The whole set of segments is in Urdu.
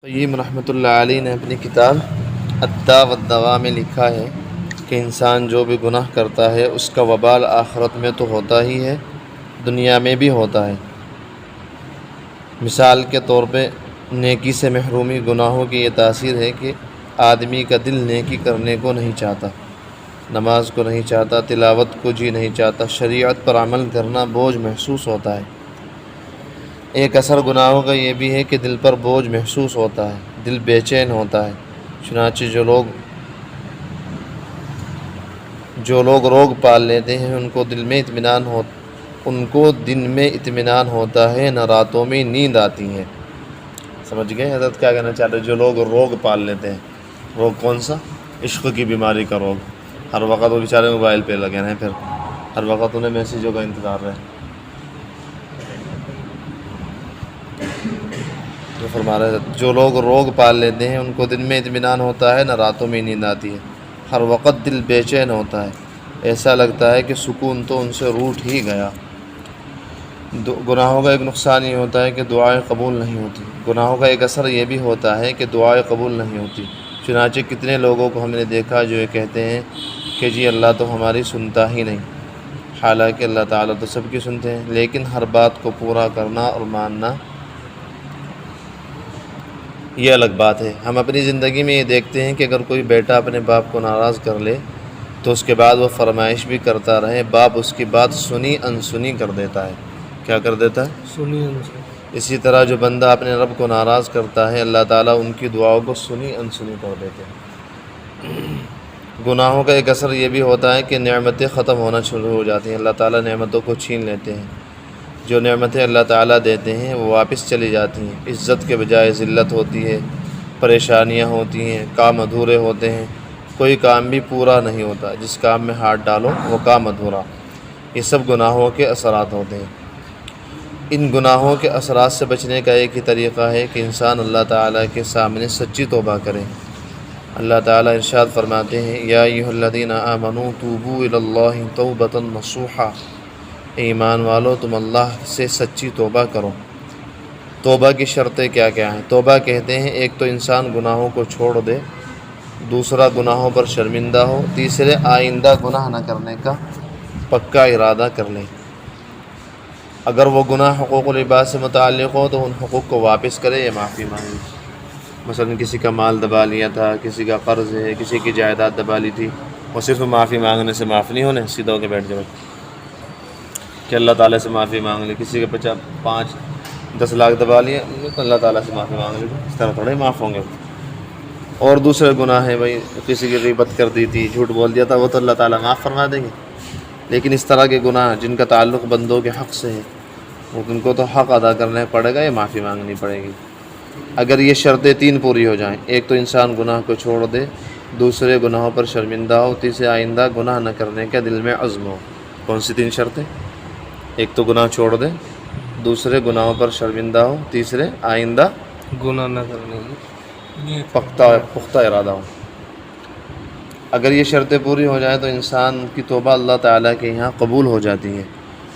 قیم رحمۃ اللہ علیہ نے اپنی کتاب الداء والدواء میں لکھا ہے کہ انسان جو بھی گناہ کرتا ہے اس کا وبال آخرت میں تو ہوتا ہی ہے، دنیا میں بھی ہوتا ہے۔ مثال کے طور پہ نیکی سے محرومی گناہوں کی یہ تاثیر ہے کہ آدمی کا دل نیکی کرنے کو نہیں چاہتا، نماز کو نہیں چاہتا، تلاوت کو جی نہیں چاہتا، شریعت پر عمل کرنا بوجھ محسوس ہوتا ہے۔ ایک اثر گناہوں کا یہ بھی ہے کہ دل پر بوجھ محسوس ہوتا ہے، دل بے چین ہوتا ہے۔ چنانچہ جو لوگ روگ پال لیتے ہیں ان کو دن میں اطمینان ہوتا ہے، نہ راتوں میں نیند آتی ہے۔ سمجھ گئے حضرت کیا کہنا چاہتے ہیں؟ جو لوگ روگ پال لیتے ہیں، روگ کون سا؟ عشق کی بیماری کا روگ۔ ہر وقت وہ بیچارے موبائل پہ لگے رہیں، پھر ہر وقت انہیں میسیجوں کا انتظار رہے۔ جو فرما رہے ہیں جو لوگ روگ پال لیتے ہیں ان کو دن میں اطمینان ہوتا ہے، نہ راتوں میں نیند آتی ہے، ہر وقت دل بے چین ہوتا ہے، ایسا لگتا ہے کہ سکون تو ان سے روٹ ہی گیا۔ گناہوں کا ایک نقصان یہ ہوتا ہے کہ دعائیں قبول نہیں ہوتی۔ گناہوں کا ایک اثر یہ بھی ہوتا ہے کہ دعائیں قبول نہیں ہوتی۔ چنانچہ کتنے لوگوں کو ہم نے دیکھا جو یہ کہتے ہیں کہ جی اللہ تو ہماری سنتا ہی نہیں، حالانکہ اللہ تعالیٰ تو سب کی سنتے ہیں، لیکن ہر بات کو پورا کرنا اور ماننا یہ الگ بات ہے۔ ہم اپنی زندگی میں یہ دیکھتے ہیں کہ اگر کوئی بیٹا اپنے باپ کو ناراض کر لے تو اس کے بعد وہ فرمائش بھی کرتا رہے، باپ اس کی بات سنی انسنی کر دیتا ہے۔ کیا کر دیتا ہے؟ سنی انسنی۔ اسی طرح جو بندہ اپنے رب کو ناراض کرتا ہے اللہ تعالیٰ ان کی دعاؤں کو سنی انسنی کر دیتے ہیں۔ گناہوں کا ایک اثر یہ بھی ہوتا ہے کہ نعمتیں ختم ہونا شروع ہو جاتی ہیں، اللہ تعالیٰ نعمتوں کو چھین لیتے ہیں۔ جو نعمتیں اللہ تعالیٰ دیتے ہیں وہ واپس چلی جاتی ہیں، عزت کے بجائے ذلت ہوتی ہے، پریشانیاں ہوتی ہیں، کام ادھورے ہوتے ہیں، کوئی کام بھی پورا نہیں ہوتا، جس کام میں ہاتھ ڈالو وہ کام ادھورا۔ یہ سب گناہوں کے اثرات ہوتے ہیں۔ ان گناہوں کے اثرات سے بچنے کا ایک ہی طریقہ ہے کہ انسان اللہ تعالیٰ کے سامنے سچی توبہ کرے۔ اللہ تعالیٰ ارشاد فرماتے ہیں یا ایھا الذین آمنوا توبوا الی اللہ توبۃ نصوحا، ایمان والو تم اللہ سے سچی توبہ کرو۔ توبہ کی شرطیں کیا کیا ہیں؟ توبہ کہتے ہیں ایک تو انسان گناہوں کو چھوڑ دے، دوسرا گناہوں پر شرمندہ ہو، تیسرے آئندہ گناہ نہ کرنے کا پکا ارادہ کر لے۔ اگر وہ گناہ حقوق العباد سے متعلق ہو تو ان حقوق کو واپس کرے یا معافی مانگے۔ مثلا کسی کا مال دبا لیا تھا، کسی کا قرض ہے، کسی کی جائیداد دبا لی تھی، وہ صرف معافی مانگنے سے معاف نہیں ہونے، سیدھا ہو کے بیٹھ جائے کہ اللہ تعالیٰ سے معافی مانگ لی۔ کسی کے 5-10 لاکھ دبا لیے تو اللہ تعالیٰ سے معافی مانگ لی، اس طرح تھوڑے معاف ہوں گے۔ اور دوسرے گناہ ہیں، بھائی کسی کی غیبت کر دی تھی، جھوٹ بول دیا تھا، وہ تو اللہ تعالیٰ معاف فرما دیں گے۔ لیکن اس طرح کے گناہ جن کا تعلق بندوں کے حق سے ہے، ان کو تو حق ادا کرنا پڑے گا یا معافی مانگنی پڑے گی۔ اگر یہ شرطیں 3 پوری ہو جائیں، ایک تو انسان گناہ کو چھوڑ دے، دوسرے گناہوں پر شرمندہ ہو، تیسرے آئندہ گناہ نہ کرنے کا دل میں عزم ہو۔ کون سی 3 شرطیں؟ ایک تو گناہ چھوڑ دے، دوسرے گناہوں پر شرمندہ ہو، تیسرے آئندہ گناہ نہ کرنے کی پختہ ارادہ ہو۔ اگر یہ شرطیں پوری ہو جائیں تو انسان کی توبہ اللہ تعالیٰ کے یہاں قبول ہو جاتی ہے۔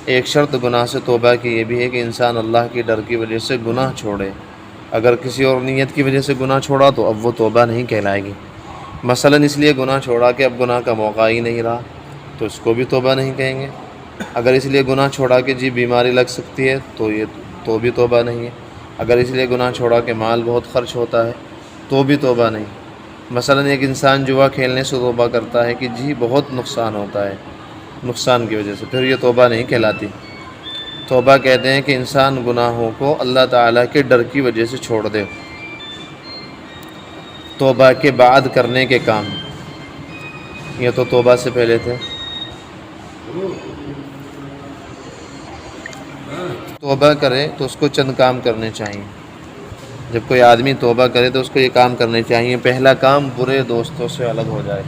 ایک شرط گناہ سے توبہ کی یہ بھی ہے کہ انسان اللہ کے ڈر کی وجہ سے گناہ چھوڑے۔ اگر کسی اور نیت کی وجہ سے گناہ چھوڑا تو اب وہ توبہ نہیں کہلائے گی۔ مثلا اس لیے گناہ چھوڑا کہ اب گناہ کا موقع ہی نہیں رہا تو اس کو بھی توبہ نہیں کہیں گے۔ اگر اس لیے گناہ چھوڑا کہ جی بیماری لگ سکتی ہے تو بھی توبہ نہیں ہے۔ اگر اس لیے گناہ چھوڑا کہ مال بہت خرچ ہوتا ہے تو بھی توبہ نہیں۔ مثلا ایک انسان جوا کھیلنے سے توبہ کرتا ہے کہ جی بہت نقصان ہوتا ہے، نقصان کی وجہ سے، پھر یہ توبہ نہیں کہلاتی۔ توبہ کہتے ہیں کہ انسان گناہوں کو اللہ تعالیٰ کے ڈر کی وجہ سے چھوڑ دے۔ توبہ کے بعد کرنے کے کام، یہ تو توبہ سے پہلے تھے۔ توبہ کرے تو اس کو چند کام کرنے چاہیے۔ جب کوئی آدمی توبہ کرے تو اس کو یہ کام کرنے چاہیے۔ پہلا کام برے دوستوں سے الگ ہو جائے۔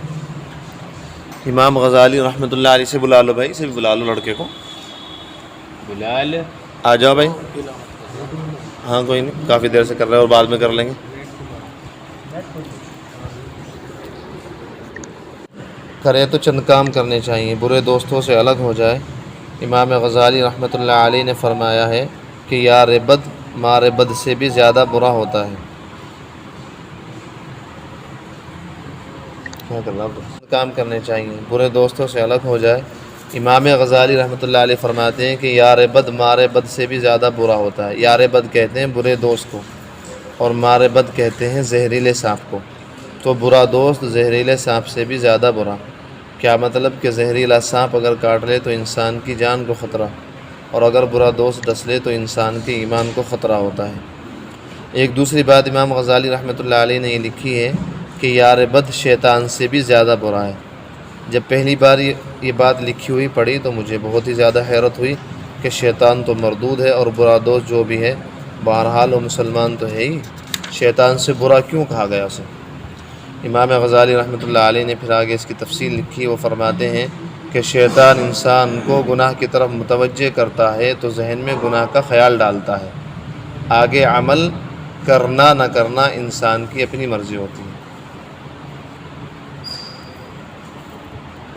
امام غزالی رحمۃ اللہ علیہ سے بلا لو، بھائی سے بھی بلا لو، لڑکے کو بلا لے، آ جاؤ بھائی۔ ہاں کوئی نہیں، کافی دیر سے کر رہے ہیں اور بعد میں کر لیں گے۔ کرے تو چند کام کرنے چاہیے، برے دوستوں سے الگ ہو جائے۔ امام غزالی رحمۃ اللہ علیہ نے فرمایا ہے کہ یار بد مار بد سے بھی زیادہ برا ہوتا ہے۔ کیا کر رہا ہوں کام کرنے چاہیے، برے دوستوں سے الگ ہو جائے۔ امام غزالی رحمۃ اللہ علیہ فرماتے ہیں کہ یار بد مار بد سے بھی زیادہ برا ہوتا ہے۔ یار بد کہتے ہیں برے دوست کو، اور مار بد کہتے ہیں زہریلے سانپ کو۔ تو برا دوست زہریلے سانپ سے بھی زیادہ برا۔ کیا مطلب کہ زہریلا سانپ اگر کاٹ لے تو انسان کی جان کو خطرہ، اور اگر برا دوست ڈس لے تو انسان کے ایمان کو خطرہ ہوتا ہے۔ ایک دوسری بات امام غزالی رحمۃ اللہ علیہ نے یہ لکھی ہے کہ یار بد شیطان سے بھی زیادہ برا ہے۔ جب پہلی بار یہ بات لکھی ہوئی پڑھی تو مجھے بہت ہی زیادہ حیرت ہوئی کہ شیطان تو مردود ہے، اور برا دوست جو بھی ہے بہرحال وہ مسلمان تو ہے ہی، شیطان سے برا کیوں کہا گیا اسے؟ امام غزالی رحمۃ اللہ علیہ نے پھر آگے اس کی تفصیل لکھی۔ وہ فرماتے ہیں کہ شیطان انسان کو گناہ کی طرف متوجہ کرتا ہے تو ذہن میں گناہ کا خیال ڈالتا ہے، آگے عمل کرنا نہ کرنا انسان کی اپنی مرضی ہوتی ہے۔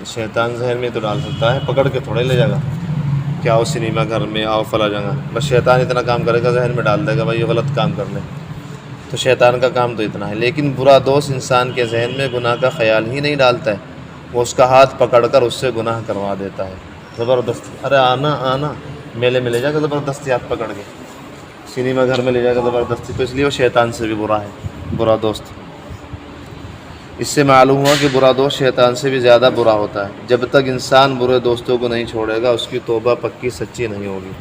شیطان ذہن میں تو ڈال سکتا ہے، پکڑ کے تھوڑے لے جائے گا کہ آؤ سنیما گھر میں، آؤ فلاں جگہ، بس شیطان اتنا کام کرے گا ذہن میں ڈال دے گا بھائی یہ غلط کام کر لے، تو شیطان کا کام تو اتنا ہے۔ لیکن برا دوست انسان کے ذہن میں گناہ کا خیال ہی نہیں ڈالتا ہے، وہ اس کا ہاتھ پکڑ کر اس سے گناہ کروا دیتا ہے زبردستی۔ ارے آنا میلے میں لے جا کر زبردستی ہاتھ پکڑ کے، سنیما گھر میں لے جا کر زبردستی، تو اس لیے وہ شیطان سے بھی برا ہے برا دوست۔ اس سے معلوم ہوا کہ برا دوست شیطان سے بھی زیادہ برا ہوتا ہے۔ جب تک انسان برے دوستوں کو نہیں چھوڑے گا اس کی توبہ پکی سچی نہیں ہوگی۔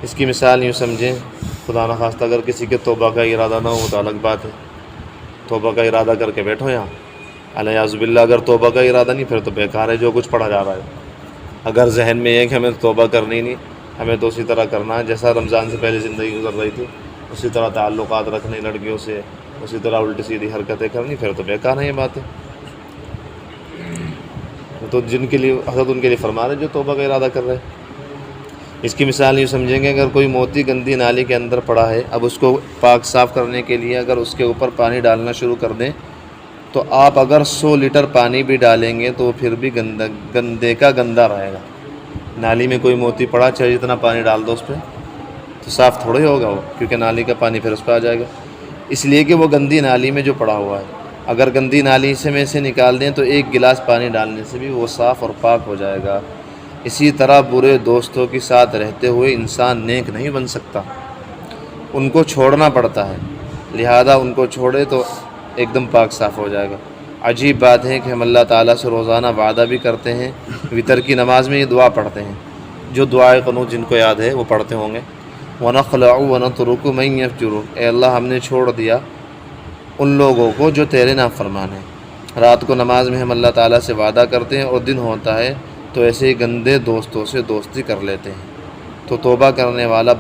اس کی مثال یوں سمجھیں، خدا نخواستہ اگر کسی کے توبہ کا ارادہ نہ ہو تو الگ بات ہے، توبہ کا ارادہ کر کے بیٹھو یہاں، الیاذ باللہ اگر توبہ کا ارادہ نہیں پھر تو بیکار ہے جو کچھ پڑھا جا رہا ہے۔ اگر ذہن میں ہے کہ ہمیں توبہ کرنی نہیں، ہمیں تو اسی طرح کرنا ہے جیسا رمضان سے پہلے زندگی گزر رہی تھی، اسی طرح تعلقات رکھنے لڑکیوں سے، اسی طرح الٹی سیدھی حرکتیں کرنی، پھر تو بیکار ہے یہ باتیں۔ تو جن کے لیے حضرت ان کے لیے فرما رہے جو توبہ کا ارادہ کر رہے ہیں۔ اس کی مثال یوں سمجھیں گے، اگر کوئی موتی گندی نالی کے اندر پڑا ہے، اب اس کو پاک صاف کرنے کے لیے اگر اس کے اوپر پانی ڈالنا شروع کر دیں تو آپ اگر 100 لیٹر پانی بھی ڈالیں گے تو پھر بھی گندے کا گندا رہے گا۔ نالی میں کوئی موتی پڑا، چاہے جتنا پانی ڈال دو اس پہ تو صاف تھوڑا ہی ہوگا وہ، کیونکہ نالی کا پانی پھر اس پہ آ جائے گا، اس لیے کہ وہ گندی نالی میں جو پڑا ہوا ہے۔ اگر گندی نالی میں سے نکال دیں تو ایک گلاس پانی ڈالنے سے بھی وہ صاف اور پاک ہو جائے گا۔ اسی طرح برے دوستوں کے ساتھ رہتے ہوئے انسان نیک نہیں بن سکتا، ان کو چھوڑنا پڑتا ہے، لہذا ان کو چھوڑے تو ایک دم پاک صاف ہو جائے گا۔ عجیب بات ہے کہ ہم اللہ تعالیٰ سے روزانہ وعدہ بھی کرتے ہیں، وتر کی نماز میں یہ دعا پڑھتے ہیں، جو دعائے قنوت جن کو یاد ہے وہ پڑھتے ہوں گے، وَنَخْلَعُ وَنَتْرُكُ مَن يَفْجُرُ، اے اللہ ہم نے چھوڑ دیا ان لوگوں کو جو تیرے نافرمان ہیں۔ رات کو نماز میں ہم اللہ تعالیٰ سے وعدہ کرتے ہیں اور دن ہوتا ہے تو ایسے ہی گندے دوستوں سے دوستی کر لیتے ہیں۔ تو توبہ کرنے والا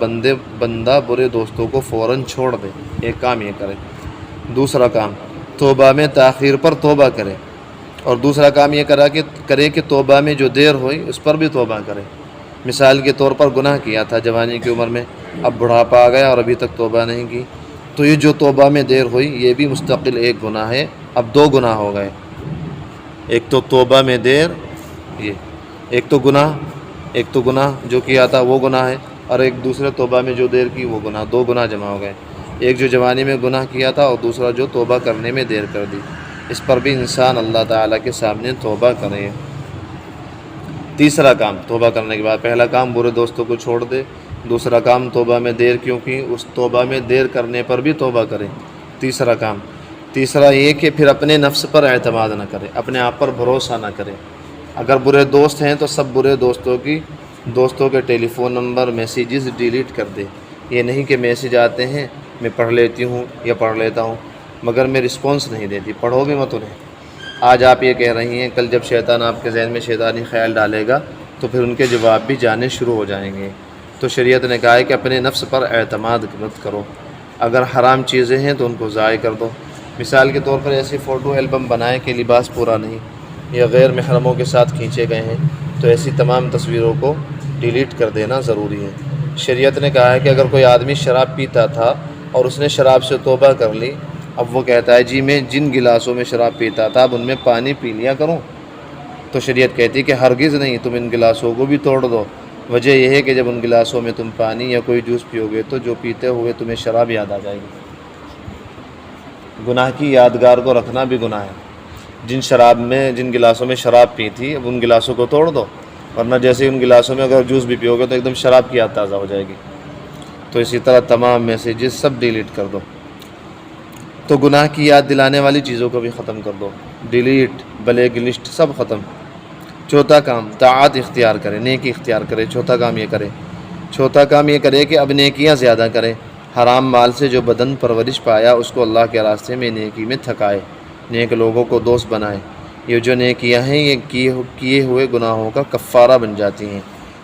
بندہ برے دوستوں کو فوراً چھوڑ دے، ایک کام یہ کرے۔ دوسرا کام، توبہ میں تاخیر پر توبہ کرے، اور دوسرا کام یہ کرے کہ توبہ میں جو دیر ہوئی اس پر بھی توبہ کرے۔ مثال کے طور پر گناہ کیا تھا جوانی کی عمر میں، اب بڑھاپا آ گیا اور ابھی تک توبہ نہیں کی، تو یہ جو توبہ میں دیر ہوئی یہ بھی مستقل ایک گناہ ہے، اب 2 گناہ ہو گئے۔ ایک تو توبہ میں دیر، یہ ایک تو گناہ جو کیا تھا وہ گناہ ہے، اور ایک دوسرے توبہ میں جو دیر کی وہ گناہ، 2 گناہ جمع ہو گئے۔ ایک جو جوانی میں گناہ کیا تھا اور دوسرا جو توبہ کرنے میں دیر کر دی، اس پر بھی انسان اللہ تعالیٰ کے سامنے توبہ کرے۔ تیسرا کام توبہ کرنے کے بعد، پہلا کام برے دوستوں کو چھوڑ دے، دوسرا کام توبہ میں دیر کیوں کی، اس توبہ میں دیر کرنے پر بھی توبہ کرے۔ تیسرا یہ کہ پھر اپنے نفس پر اعتماد نہ کرے، اپنے آپ پر بھروسہ نہ کرے۔ اگر برے دوست ہیں تو سب برے دوستوں کے ٹیلی فون نمبر، میسیجز ڈیلیٹ کر دے۔ یہ نہیں کہ میسیج آتے ہیں میں پڑھ لیتی ہوں یا پڑھ لیتا ہوں مگر میں رسپانس نہیں دیتی، پڑھو گے مت انہیں۔ آج آپ یہ کہہ رہی ہیں، کل جب شیطان آپ کے ذہن میں شیطانی خیال ڈالے گا تو پھر ان کے جواب بھی جانے شروع ہو جائیں گے۔ تو شریعت نے کہا ہے کہ اپنے نفس پر اعتماد مت کرو، اگر حرام چیزیں ہیں تو ان کو ضائع کر دو۔ مثال کے طور پر ایسی فوٹو البم بنائیں کہ لباس پورا نہیں یا غیر محرموں کے ساتھ کھینچے گئے ہیں، تو ایسی تمام تصویروں کو ڈیلیٹ کر دینا ضروری ہے۔ شریعت نے کہا ہے کہ اگر کوئی آدمی شراب پیتا تھا اور اس نے شراب سے توبہ کر لی، اب وہ کہتا ہے جی میں جن گلاسوں میں شراب پیتا تھا اب ان میں پانی پی لیا کروں، تو شریعت کہتی ہے کہ ہرگز نہیں، تم ان گلاسوں کو بھی توڑ دو۔ وجہ یہ ہے کہ جب ان گلاسوں میں تم پانی یا کوئی جوس پیو گے تو جو پیتے ہوئے تمہیں شراب یاد آ جائے گی۔ گناہ کی یادگار کو رکھنا بھی گناہ ہے، جن گلاسوں میں شراب پی تھی اب ان گلاسوں کو توڑ دو، ورنہ جیسے ان گلاسوں میں اگر جوس بھی پیو گے تو ایک دم شراب کی یاد تازہ ہو جائے گی۔ تو اسی طرح تمام میسیجز سب ڈیلیٹ کر دو۔ تو گناہ کی یاد دلانے والی چیزوں کو بھی ختم کر دو، ڈیلیٹ، بلیک لسٹ سب ختم۔ چوتھا کام طاعت اختیار کرے، نیکی اختیار کرے۔ چوتھا کام یہ کرے کہ اب نیکیاں زیادہ کرے۔ حرام مال سے جو بدن پرورش پایا اس کو اللہ کے راستے میں نیکی میں تھکائے، نیک لوگوں کو دوست بنائے۔ یہ جو نیکیاں ہیں یہ کیے ہوئے گناہوں کا کفارہ بن جاتی ہیں۔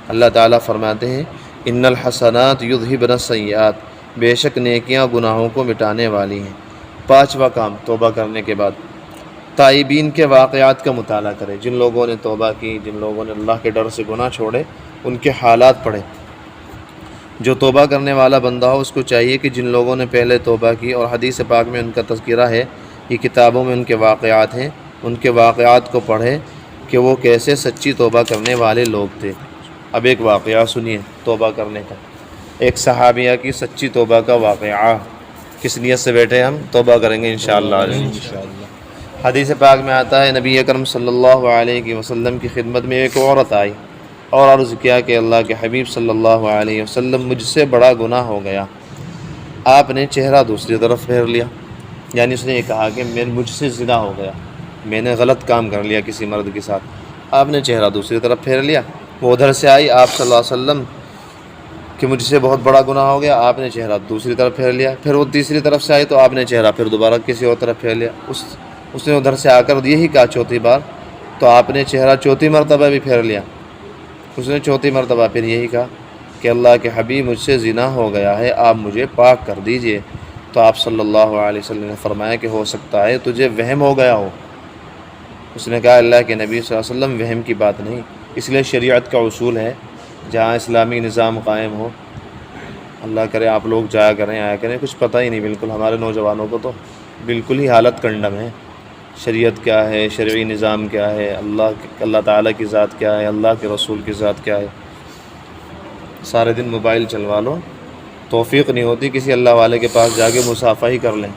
اللہ تعالیٰ فرماتے ہیں ان الحسنات یذہبن السیئات، بے شک نیکیاں گناہوں کو مٹانے والی ہیں۔ پانچواں کام توبہ کرنے کے بعد تائبین کے واقعات کا مطالعہ کرے، جن لوگوں نے توبہ کی، جن لوگوں نے اللہ کے ڈر سے گناہ چھوڑے، ان کے حالات پڑھے۔ جو توبہ کرنے والا بندہ ہو اس کو چاہیے کہ جن لوگوں نے پہلے توبہ کی اور حدیث پاک میں ان کا تذکرہ ہے، یہ کتابوں میں ان کے واقعات ہیں، ان کے واقعات کو پڑھے کہ وہ کیسے سچی توبہ کرنے والے لوگ تھے۔ اب ایک واقعہ سنیے توبہ کرنے کا، ایک صحابیہ کی سچی توبہ کا واقعہ۔ کس نیت سے بیٹھے ہم توبہ کریں گے انشاءاللہ۔ حدیث پاک میں آتا ہے نبی اکرم صلی اللہ علیہ وسلم کی خدمت میں ایک عورت آئی اور عرض کیا کہ اللہ کے حبیب صلی اللہ علیہ وسلم مجھ سے بڑا گناہ ہو گیا۔ آپ نے چہرہ دوسری طرف پھیر لیا، یعنی اس نے یہ کہا کہ مجھ سے زنا ہو گیا، میں نے غلط کام کر لیا کسی مرد کے ساتھ۔ آپ نے چہرہ دوسری طرف پھیر لیا، وہ ادھر سے آئی آپ صلی اللہ علیہ وسلم کہ مجھ سے بہت بڑا گناہ ہو گیا، آپ نے چہرہ دوسری طرف پھیر لیا۔ پھر وہ تیسری طرف سے آئی تو آپ نے چہرہ پھر دوبارہ کسی اور طرف پھیر لیا۔ اس نے ادھر سے آ کر یہی کہا چوتھی بار، تو آپ نے چہرہ چوتھی مرتبہ بھی پھیر لیا۔ اس نے چوتھی مرتبہ پھر یہی کہا کہ اللہ کے حبیب مجھ سے زنا ہو گیا ہے، آپ مجھے پاک کر دیجئے۔ تو آپ صلی اللہ علیہ وسلم نے فرمایا کہ ہو سکتا ہے تجھے وہم ہو گیا ہو۔ اس نے کہا اللہ کے نبی صلی اللہ علیہ وسلم وہم کی بات نہیں، اس لیے شریعت کا اصول ہے جہاں اسلامی نظام قائم ہو، اللہ کرے آپ لوگ جایا کریں آیا کریں، کچھ پتہ ہی نہیں بالکل ہمارے نوجوانوں کو، تو بالکل ہی حالت کنڈم ہے۔ شریعت کیا ہے، شرعی نظام کیا ہے، اللہ تعالیٰ کی ذات کیا ہے، اللہ کے رسول کی ذات کیا ہے۔ سارے دن موبائل چلوا لو، توفیق نہیں ہوتی کسی اللہ والے کے پاس جا کے مصافحہ ہی کر لیں،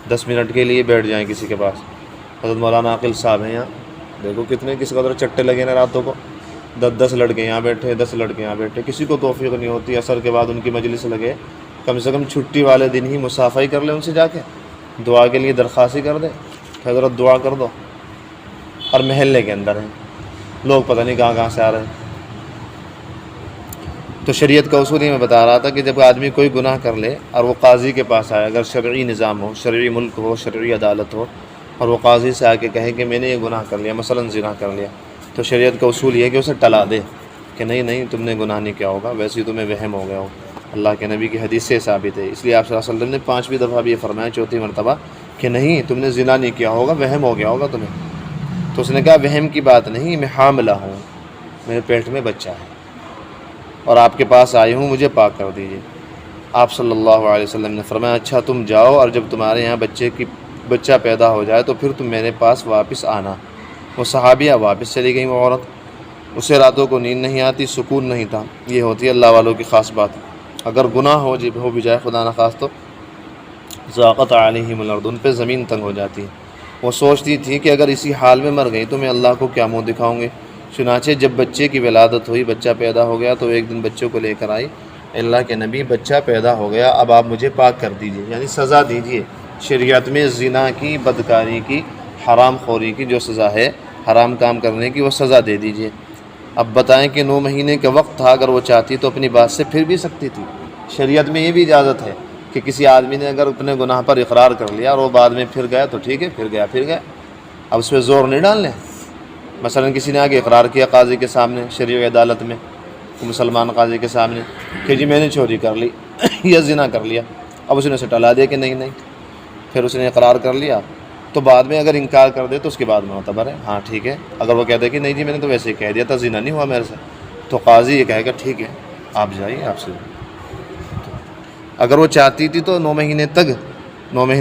10 منٹ کے لیے بیٹھ جائیں کسی کے پاس۔ حضرت مولانا عاقل صاحب ہیں یہاں، دیکھو کس قدر چٹے لگے نا راتوں کو، 10 لڑکے یہاں بیٹھے، 10 لڑکے یہاں بیٹھے، کسی کو توفیق نہیں ہوتی عصر کے بعد ان کی مجلس لگے، کم سے کم چھٹی والے دن ہی مصافحہ ہی کر لیں ان سے جا کے، دعا کے لیے درخواست ہی کر دیں کہ حضرت دعا کر دو۔ اور محلے کے اندر ہیں لوگ، پتہ نہیں کہاں سے آ رہے ہیں۔ تو شریعت کا اصول ہی میں بتا رہا تھا کہ جب آدمی کوئی گناہ کر لے اور وہ قاضی کے پاس آئے، اگر شرعی نظام ہو، شرعی ملک ہو، شرعی عدالت ہو، اور وہ قاضی سے آ کے کہے کہ میں نے یہ گناہ کر لیا، مثلاً زنا کر لیا، تو شریعت کا اصول یہ ہے کہ اسے ٹلا دے کہ نہیں تم نے گناہ نہیں کیا ہوگا، ویسے ہی تمہیں وہم ہو گیا ہو۔ اللہ کے نبی کی حدیث سے ثابت ہے، اس لیے آپ صلی اللہ علیہ وسلم نے 5ویں دفعہ بھی یہ فرمایا، چوتھی مرتبہ، کہ نہیں تم نے زنا نہیں کیا ہوگا، وہم ہو گیا ہوگا تمہیں۔ تو اس نے کہا وہم کی بات نہیں، میں حاملہ ہوں، میرے پیٹ میں بچہ ہے اور آپ کے پاس آئی ہوں، مجھے پاک کر دیجیے۔ آپ صلی اللہ علیہ وسلم نے فرمایا اچھا تم جاؤ، اور جب تمہارے یہاں بچہ پیدا ہو جائے تو پھر تم میرے پاس واپس آنا۔ وہ صحابیہ واپس چلی گئی، وہ عورت، اسے راتوں کو نیند نہیں آتی، سکون نہیں تھا۔ یہ ہوتی ہے اللہ والوں کی خاص بات۔ اگر گناہ ہو بھی جائے خدا نخواست تو ضاقت علیہم الارض، ان پہ زمین تنگ ہو جاتی ہے۔ وہ سوچتی تھی کہ اگر اسی حال میں مر گئی تو میں اللہ کو کیا منہ دکھاؤں گی۔ چنانچہ جب بچے کی ولادت ہوئی، بچہ پیدا ہو گیا، تو ایک دن بچوں کو لے کر آئی، اللہ کے نبی بچہ پیدا ہو گیا، اب آپ مجھے پاک کر دیجئے، یعنی سزا دیجئے۔ شریعت میں زنا کی، بدکاری کی، حرام خوری کی جو سزا ہے، حرام کام کرنے کی، وہ سزا دے دیجئے۔ اب بتائیں کہ 9 مہینے کا وقت تھا، اگر وہ چاہتی تو اپنی بات سے پھر بھی سکتی تھی۔ شریعت میں یہ بھی اجازت ہے کہ کسی آدمی نے اگر اپنے گناہ پر اقرار کر لیا اور وہ بعد میں پھر گیا تو ٹھیک ہے، پھر گیا، اب اس پہ زور نہیں ڈالنے۔ مثلا کسی نے آگے اقرار کیا قاضی کے سامنے، شرعی عدالت میں، مسلمان قاضی کے سامنے کہ جی میں نے چوری کر لی یا زنا کر لیا، اب اس نے اسے ٹلا دیا کہ نہیں، پھر اس نے اقرار کر لیا، تو بعد میں اگر انکار کر دے تو اس کے بعد معتبر ہے، ہاں ٹھیک ہے۔ اگر وہ کہتے کہ نہیں جی میں نے تو ویسے ہی کہہ دیا تھا، زنا نہیں ہوا میرے سے، تو قاضی یہ کہے گا ٹھیک ہے آپ جائیے، آپ سے۔ اگر وہ چاہتی تھی تو 9 مہینے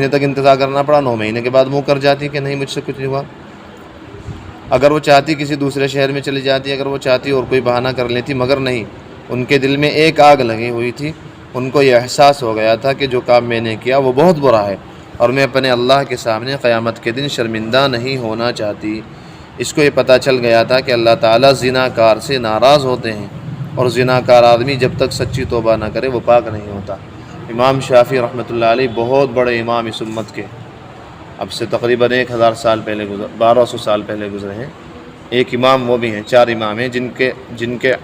تک انتظار کرنا پڑا، 9 مہینے کے بعد منہ کر جاتی کہ نہیں مجھ سے کچھ نہیں ہوا۔ اگر وہ چاہتی کسی دوسرے شہر میں چلی جاتی، اگر وہ چاہتی اور کوئی بہانہ کر لیتی، مگر نہیں، ان کے دل میں ایک آگ لگی ہوئی تھی، ان کو یہ احساس ہو گیا تھا کہ جو کام میں نے کیا وہ بہت برا ہے، اور میں اپنے اللہ کے سامنے قیامت کے دن شرمندہ نہیں ہونا چاہتی۔ اس کو یہ پتہ چل گیا تھا کہ اللہ تعالیٰ زنا کار سے ناراض ہوتے ہیں، اور زنا کار آدمی جب تک سچی توبہ نہ کرے وہ پاک نہیں ہوتا۔ امام شافعی رحمۃ اللہ علیہ بہت بڑے امام اس امت کے، اب سے تقریباً 1000 سال پہلے 1200 سال پہلے گزرے ہیں۔ ایک امام وہ بھی ہیں، 4 امام ہیں جن کے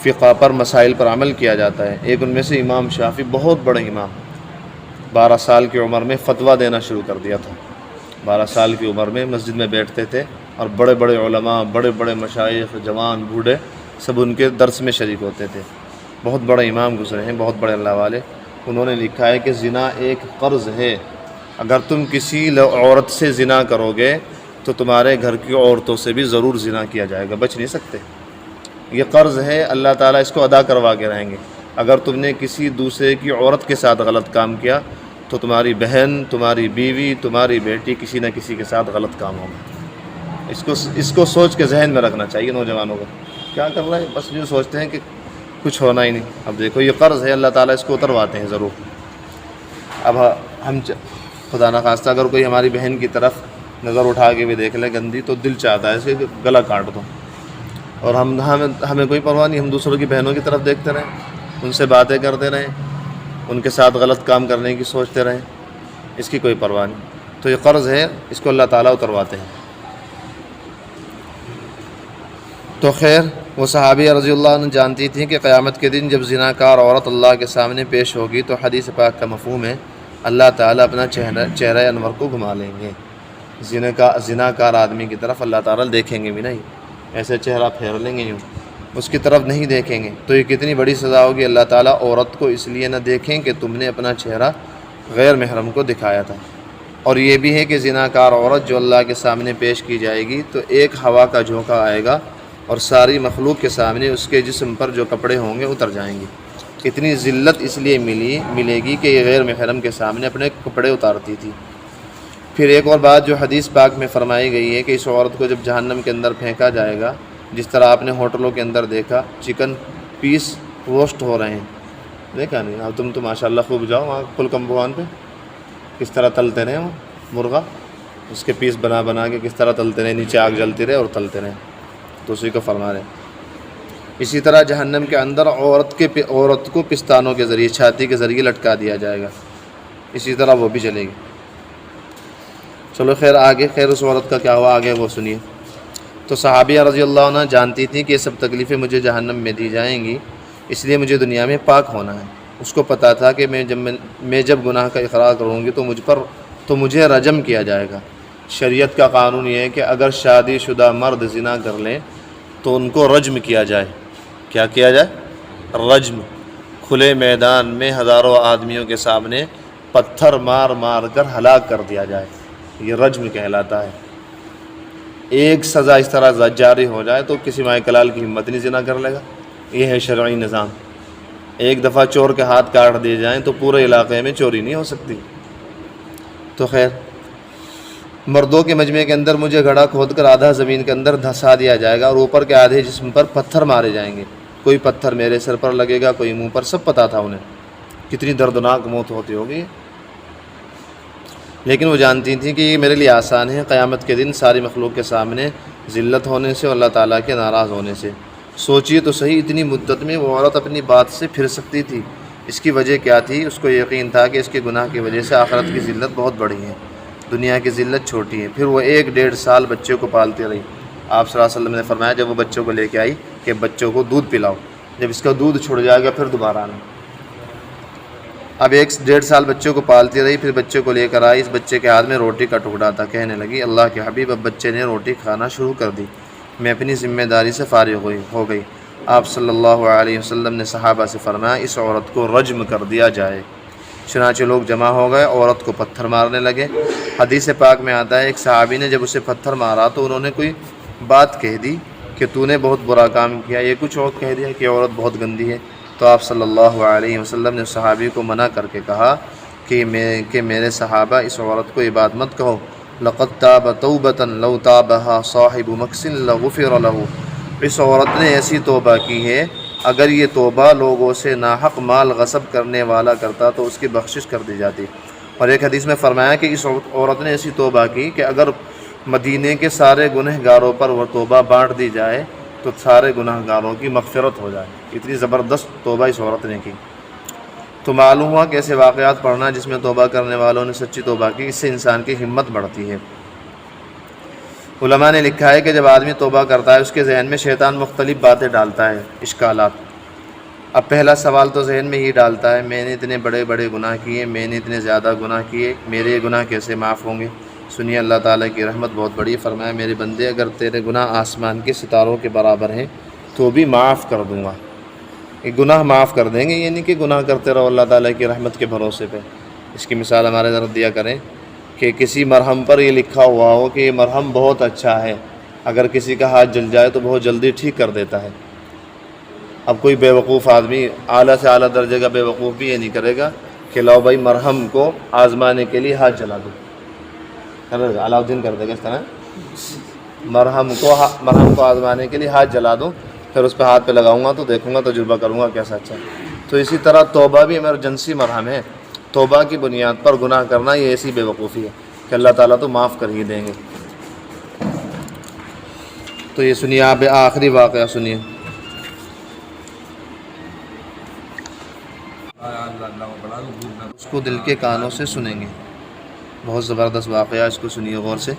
فقہ پر مسائل پر عمل کیا جاتا ہے۔ ایک ان میں سے امام شافعی، بہت بڑے امام، 12 سال کی عمر میں فتویٰ دینا شروع کر دیا تھا۔ 12 سال کی عمر میں مسجد میں بیٹھتے تھے، اور بڑے بڑے علماء، بڑے بڑے مشائخ، جوان بوڑھے سب ان کے درس میں شریک ہوتے تھے۔ بہت بڑے امام گزرے ہیں، بہت بڑے اللہ والے۔ انہوں نے لکھا ہے کہ زنا ایک قرض ہے، اگر تم کسی عورت سے زنا کرو گے تو تمہارے گھر کی عورتوں سے بھی ضرور زنا کیا جائے گا، بچ نہیں سکتے۔ یہ قرض ہے، اللہ تعالیٰ اس کو ادا کروا کے رہیں گے۔ اگر تم نے کسی دوسرے کی عورت کے ساتھ غلط کام کیا تو تمہاری بہن، تمہاری بیوی، تمہاری بیٹی کسی نہ کسی کے ساتھ غلط کام ہوگا۔ اس کو سوچ کے ذہن میں رکھنا چاہیے نوجوانوں کو۔ کیا کر رہے ہیں؟ بس یہ سوچتے ہیں کہ کچھ ہونا ہی نہیں۔ اب دیکھو یہ قرض ہے، اللہ تعالیٰ اس کو اترواتے ہیں ضرور۔ اب ہم خدا نخواستہ اگر کوئی ہماری بہن کی طرف نظر اٹھا کے بھی دیکھ لے گندی، تو دل چاہتا ہے اسے گلا کاٹ دو، اور ہمیں کوئی پرواہ نہیں، ہم دوسروں کی بہنوں کی طرف دیکھتے رہیں، ان سے باتیں کرتے رہیں، ان کے ساتھ غلط کام کرنے کی سوچتے رہیں، اس کی کوئی پرواہ نہیں۔ تو یہ قرض ہے، اس کو اللہ تعالیٰ اترواتے ہیں۔ تو خیر، وہ صحابی رضی اللہ عنہ جانتی تھیں کہ قیامت کے دن جب زنا کار عورت اللہ کے سامنے پیش ہوگی تو حدیث پاک کا مفہوم ہے اللہ تعالیٰ اپنا چہرہ انور کو گھما لیں گے۔ زنا کار آدمی کی طرف اللہ تعالیٰ دیکھیں گے بھی نہیں، ایسے چہرہ پھیر لیں گے، یوں اس کی طرف نہیں دیکھیں گے۔ تو یہ کتنی بڑی سزا ہوگی۔ اللہ تعالیٰ عورت کو اس لیے نہ دیکھیں کہ تم نے اپنا چہرہ غیر محرم کو دکھایا تھا۔ اور یہ بھی ہے کہ زنا کار عورت جو اللہ کے سامنے پیش کی جائے گی تو ایک ہوا کا جھونکا آئے گا اور ساری مخلوق کے سامنے اس کے جسم پر جو کپڑے ہوں گے اتر جائیں گے۔ اتنی ذلت اس لیے ملے گی کہ یہ غیر محرم کے سامنے اپنے کپڑے اتارتی تھی۔ پھر ایک اور بات جو حدیث پاک میں فرمائی گئی ہے کہ اس عورت کو جب جہنم کے اندر پھینکا جائے گا، جس طرح آپ نے ہوٹلوں کے اندر دیکھا چکن پیس روسٹ ہو رہے ہیں، دیکھا نہیں؟ اب تم تو ماشاءاللہ خوب جاؤ وہاں کل کمبوان پہ، کس طرح تلتے رہے وہ مرغا، اس کے پیس بنا کے کس طرح تلتے رہے، نیچے آگ جلتی رہے اور تلتے رہے، تو اسی کو فرما رہے ہیں۔ اسی طرح جہنم کے اندر عورت کو پستانوں کے ذریعے، چھاتی کے ذریعے لٹکا دیا جائے گا، اسی طرح وہ بھی چلے گی۔ چلو خیر اس عورت کا کیا ہوا آگے وہ سنیے۔ تو صحابیہ رضی اللہ عنہ جانتی تھیں کہ یہ سب تکلیفیں مجھے جہنم میں دی جائیں گی، اس لیے مجھے دنیا میں پاک ہونا ہے۔ اس کو پتہ تھا کہ میں جب گناہ کا اقرار کروں گی تو مجھے رجم کیا جائے گا۔ شریعت کا قانون یہ ہے کہ اگر شادی شدہ مرد زنا کر لیں تو ان کو رجم کیا جائے۔ کیا کیا جائے؟ رجم۔ کھلے میدان میں ہزاروں آدمیوں کے سامنے پتھر مار کر ہلاک کر دیا جائے، یہ رجم کہلاتا ہے۔ ایک سزا اس طرح جاری ہو جائے تو کسی ماء کلال کی ہمت نہیں زنا کر لے گا، یہ ہے شرعی نظام۔ ایک دفعہ چور کے ہاتھ کاٹ دیے جائیں تو پورے علاقے میں چوری نہیں ہو سکتی۔ تو خیر، مردوں کے مجمع کے اندر مجھے گڑھا کھود کر آدھا زمین کے اندر دھسا دیا جائے گا اور اوپر کے آدھے جسم پر پتھر مارے جائیں گے۔ کوئی پتھر میرے سر پر لگے گا، کوئی منہ پر، سب پتہ تھا انہیں کتنی دردناک موت ہوتی ہوگی، لیکن وہ جانتی تھیں کہ یہ میرے لیے آسان ہے قیامت کے دن ساری مخلوق کے سامنے ذلت ہونے سے اور اللہ تعالیٰ کے ناراض ہونے سے۔ سوچیے تو صحیح، اتنی مدت میں وہ عورت اپنی بات سے پھر سکتی تھی۔ اس کی وجہ کیا تھی؟ اس کو یقین تھا کہ اس کے گناہ کی وجہ سے آخرت کی ذلت بہت بڑی ہے، دنیا کی ذلت چھوٹی ہے۔ پھر وہ 1-1.5 سال بچے کو پالتی رہی۔ آپ صلی اللہ علیہ وسلم نے فرمایا جب وہ بچوں کو لے کے آئی کہ بچوں کو دودھ پلاؤ، جب اس کا دودھ چھوڑ جائے گا پھر دوبارہ آنا۔ اب 1-1.5 سال بچوں کو پالتی رہی، پھر بچے کو لے کر آئی۔ اس بچے کے ہاتھ میں روٹی کا ٹکڑا تھا، کہنے لگی اللہ کے حبیب اب بچے نے روٹی کھانا شروع کر دی، میں اپنی ذمہ داری سے فارغ ہو گئی۔ آپ صلی اللہ علیہ وسلم نے صحابہ سے فرمایا اس عورت کو رجم کر دیا جائے۔ چنانچہ لوگ جمع ہو گئے، عورت کو پتھر مارنے لگے۔ حدیث پاک میں آتا ہے ایک صحابی نے جب اسے پتھر مارا تو انہوں نے کوئی بات کہہ دی کہ تو نے بہت برا کام کیا، یہ کچھ اور کہہ دیا کہ عورت بہت گندی ہے۔ تو آپ صلی اللہ علیہ وسلم نے صحابی کو منع کر کے کہا کہ میرے صحابہ اس عورت کو یہ بات مت کہو، لقد تاب توبۃ لو تابها صاحب مکس لغفر له، اس عورت نے ایسی توبہ کی ہے اگر یہ توبہ لوگوں سے ناحق مال غصب کرنے والا کرتا تو اس کی بخشش کر دی جاتی۔ اور ایک حدیث میں فرمایا کہ اس عورت نے ایسی توبہ کی کہ اگر مدینے کے سارے گنہ گاروں پر وہ توبہ بانٹ دی جائے تو سارے گناہ گاروں کی مغفرت ہو جائے۔ اتنی زبردست توبہ اس عورت نے کی۔ تو معلوم ہوا کہ ایسے واقعات پڑھنا جس میں توبہ کرنے والوں نے سچی توبہ کی، اس سے انسان کی ہمت بڑھتی ہے۔ علماء نے لکھا ہے کہ جب آدمی توبہ کرتا ہے اس کے ذہن میں شیطان مختلف باتیں ڈالتا ہے، اشکالات۔ اب پہلا سوال تو ذہن میں یہ ڈالتا ہے، میں نے اتنے بڑے بڑے گناہ کیے، میں نے اتنے زیادہ گناہ کیے، میرے گناہ کیسے معاف ہوں گے؟ سنیے، اللہ تعالیٰ کی رحمت بہت بڑی، فرمایا میرے بندے اگر تیرے گناہ آسمان کے ستاروں کے برابر ہیں تو بھی معاف کر دوں گا۔ یہ گناہ معاف کر دیں گے، یہ نہیں کہ گناہ کرتے رہو اللہ تعالیٰ کی رحمت کے بھروسے پہ۔ اس کی مثال ہمارے ذرا دیا کریں کہ کسی مرہم پر یہ لکھا ہوا ہو کہ یہ مرہم بہت اچھا ہے، اگر کسی کا ہاتھ جل جائے تو بہت جلدی ٹھیک کر دیتا ہے۔ اب کوئی بے وقوف آدمی، اعلیٰ سے اعلیٰ درجے کا بے وقوف بھی یہ نہیں کرے گا کہ لاؤ بھائی مرہم کو آزمانے کے لیے ہاتھ جلا دو، علاؤ الدین کر دے گا اس طرح، مرہم کو آزمانے کے لیے ہاتھ جلا دو، پھر اس پہ ہاتھ پہ لگاؤں گا تو دیکھوں گا، تجربہ کروں گا کیسا اچھا ہے۔ تو اسی طرح توبہ بھی ایمرجنسی مرہم ہے۔ توبہ کی بنیاد پر گناہ کرنا یہ ایسی بے وقوفی ہے کہ اللہ تعالیٰ تو معاف کر ہی دیں گے۔ تو یہ سنیے، آپ آخری واقعہ سنیے۔ اس کو دل کے کانوں سے سنیں گے، بہت زبردست واقعہ، اس کو سنیے غور سے۔